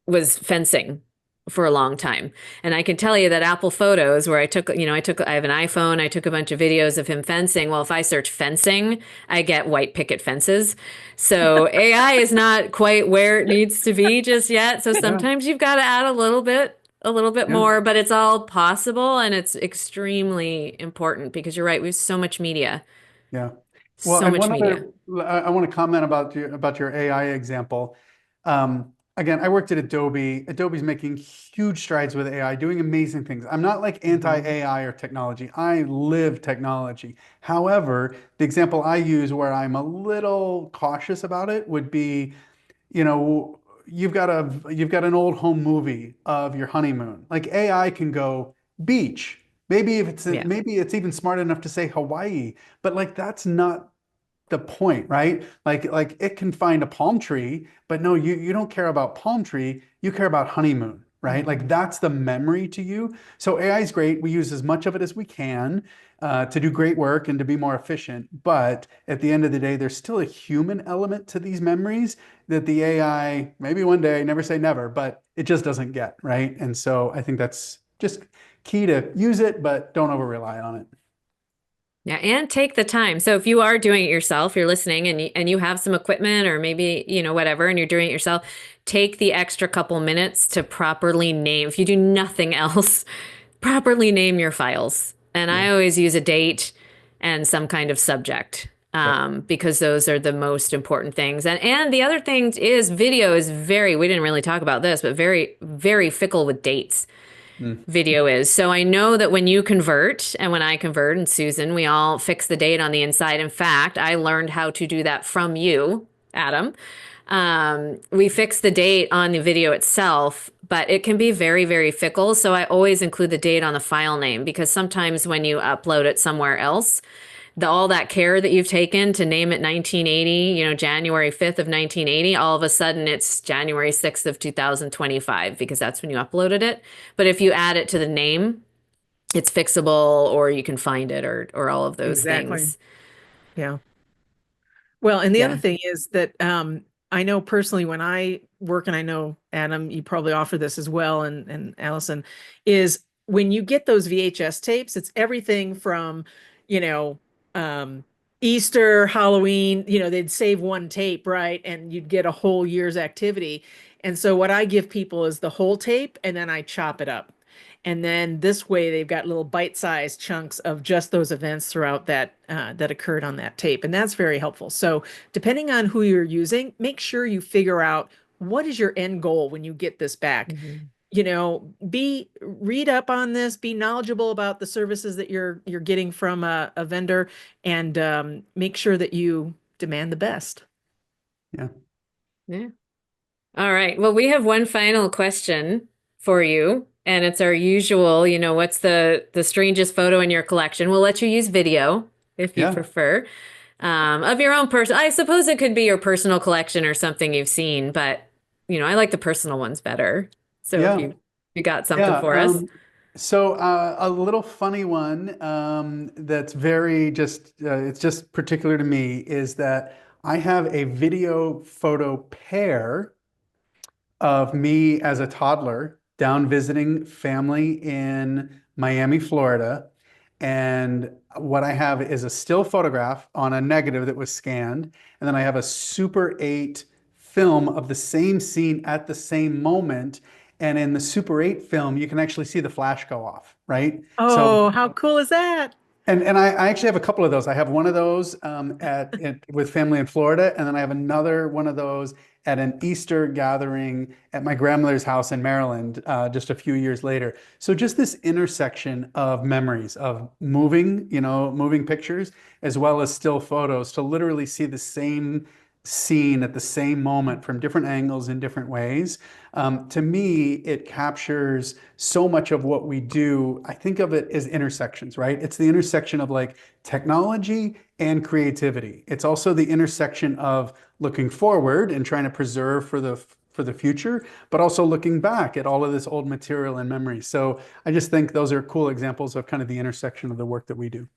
was fencing for a long time. And I can tell you that Apple Photos, where I have an iPhone, I took a bunch of videos of him fencing. Well, if I search fencing, I get white picket fences. So AI is not quite where it needs to be just yet. So Yeah, sometimes you've got to add a little bit yeah, more, but it's all possible and it's extremely important because you're right, we have so much media, yeah. Well, so and much one media. other, I want to comment about your AI example. Again, I worked at Adobe. Adobe's making huge strides with AI, doing amazing things. I'm not like Mhm. anti-AI or technology. I live technology. However, the example I use where I'm a little cautious about it would be, you know, you've got an old home movie of your honeymoon. Like AI can go beach. Yeah. Maybe it's even smart enough to say Hawaii, but like that's not the point, right? Like it can find a palm tree, but no, you don't care about palm tree, you care about honeymoon, right? Like Mhm. that's the memory to you. So AI is great. We use as much of it as we can to do great work and to be more efficient. But at the end of the day, there's still a human element to these memories that the AI, maybe one day, never say never, but it just doesn't get, right? And so I think that's just key to use it, but don't over rely on it. Yeah, and take the time. So if you are doing it yourself, you're listening and you have some equipment or maybe, whatever, and you're doing it yourself, take the extra couple minutes to properly name. If you do nothing else, properly name your files. And Yeah. I always use a date and some kind of subject Yep. because those are the most important things. And the other thing is video is we didn't really talk about this, but very, very fickle with dates Mm. video is. So I know that when you convert and when I convert and Susan, we all fix the date on the inside. In fact, I learned how to do that from you, Adam. We fix the date on the video itself, but it can be very, very fickle. So I always include the date on the file name because sometimes when you upload it somewhere else, all that care that you've taken to name it 1980, January 5th of 1980, all of a sudden it's January 6th of 2025 because that's when you uploaded it. But if you add it to the name, it's fixable or you can find it or all of those Exactly. things. Yeah. Well, and the other Yeah. thing is that I know personally when I work, and I know Adam, you probably offer this as well, and Allison, is when you get those VHS tapes, it's everything from, you know, um, Easter, Halloween, they'd save one tape, right? And you'd get a whole year's activity. And so what I give people is the whole tape, and then I chop it up. And then this way they've got little bite-sized chunks of just those events throughout that occurred on that tape. And that's very helpful. So depending on who you're using, make sure you figure out what is your end goal when you get this back. Mhm. Be read up on this, be knowledgeable about the services that you're getting from a vendor, and make sure that you demand the best. Yeah. Yeah. All right. Well, we have one final question for you, and it's our usual, what's the strangest photo in your collection? We'll let you use video if you Yeah. prefer. Of your own person. I suppose it could be your personal collection or something you've seen, but I like the personal ones better. So if Yeah. you got something Yeah. for us. So a little funny one that's very just it's just particular to me is that I have a video photo pair of me as a toddler down visiting family in Miami, Florida. And what I have is a still photograph on a negative that was scanned. And then I have a Super 8 film of the same scene at the same moment. And in the Super 8 film, you can actually see the flash go off, right? So Oh, how cool is that? and I actually have a couple of those. I have one of those with family in Florida, and then I have another one of those at an Easter gathering at my grandmother's house in Maryland just a few years later. So just this intersection of memories of moving pictures as well as still photos to literally see the same scene at the same moment from different angles in different ways. To me, it captures so much of what we do. I think of it as intersections, right? It's the intersection of like technology and creativity. It's also the intersection of looking forward and trying to preserve for the future, but also looking back at all of this old material and memory. So I just think those are cool examples of kind of the intersection of the work that we do.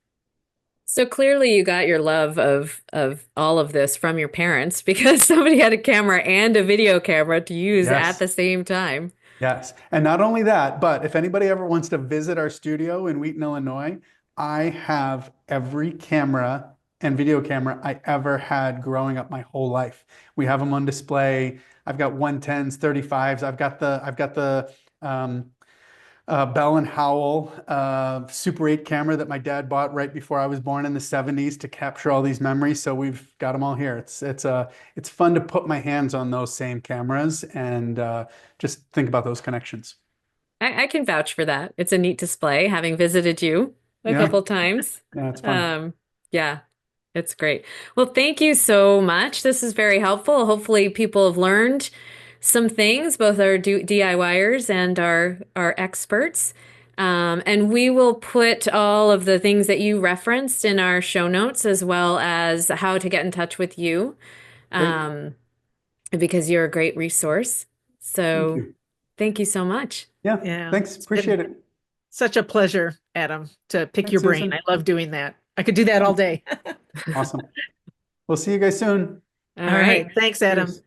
So clearly you got your love of all of this from your parents because somebody had a camera and a video camera to use at Yes. the same time. Yes. And not only that, but if anybody ever wants to visit our studio in Wheaton, Illinois, I have every camera and video camera I ever had growing up my whole life. We have them on display. I've got 110s, 35s. I've got the Bell and Howell Super 8 camera that my dad bought right before I was born in the 70s to capture all these memories. So we've got them all here. It's fun to put my hands on those same cameras and just think about those connections. I can vouch for that. It's a neat display, having visited you a Yeah, couple times. yeah, it's fun. Yeah, it's great. Well, thank you so much. This is very helpful. Hopefully, people have learned some things, both our DIYers and our experts. And we will put all of the things that you referenced in our show notes, as well as how to get in touch with you, Great. um, because you're a great resource. Thank So you. thank you so much. Yeah, Yeah. thanks. It's Appreciate been it. such a pleasure, Adam, to pick Thanks, your brain. Susan. I love doing that. I could do that all day. Awesome. We'll see you guys soon. All All right. right. Thanks, Adam. Cheers.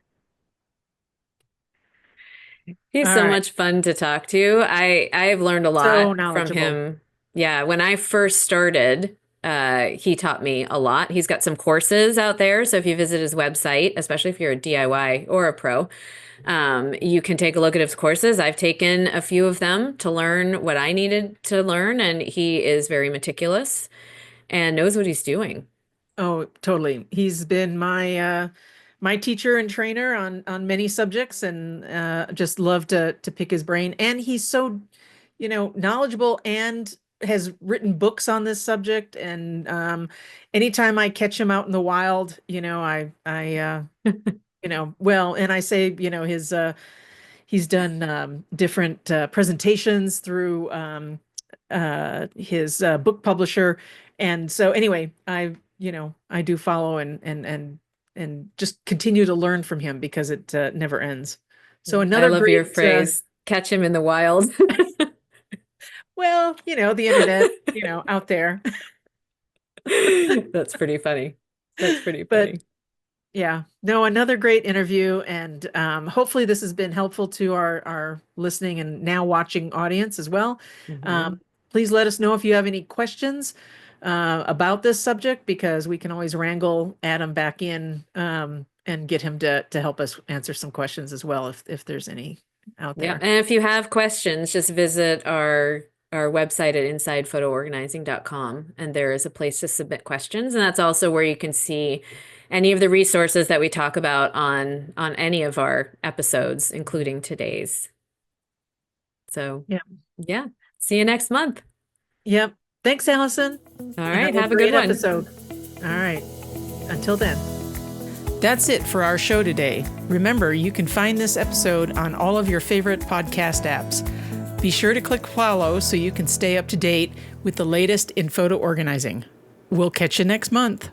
He's All so right. much fun to talk to. I've learned a So lot from knowledgeable. him. Yeah, when I first started, he taught me a lot. He's got some courses out there, so if you visit his website, especially if you're a DIY or a pro, you can take a look at his courses. I've taken a few of them to learn what I needed to learn, and he is very meticulous and knows what he's doing. Oh, totally. He's been my teacher and trainer on many subjects, and just love to pick his brain. And he's so, knowledgeable, and has written books on this subject. And anytime I catch him out in the wild, well, and I say, he's done different presentations through his book publisher. And so anyway, I do follow and just continue to learn from him because it never ends. So I another love your great, phrase, catch him in the wild. well, the internet, out there. That's pretty funny. That's pretty But funny. yeah, no, another great interview, and hopefully this has been helpful to our listening and now watching audience as well. Mhm. Please let us know if you have any questions about this subject, because we can always wrangle Adam back in and get him to help us answer some questions as well, if there's any out Yeah, there. and if you have questions, just visit our website at insidephotoorganizing.com, and there is a place to submit questions, and that's also where you can see any of the resources that we talk about on any of our episodes, including today's. So, Yeah. yeah, see you next month. Yep. Thanks, Allison. All right, Another have a good great one. episode. All right. Until then. That's it for our show today. Remember, you can find this episode on all of your favorite podcast apps. Be sure to click follow so you can stay up to date with the latest in photo organizing. We'll catch you next month.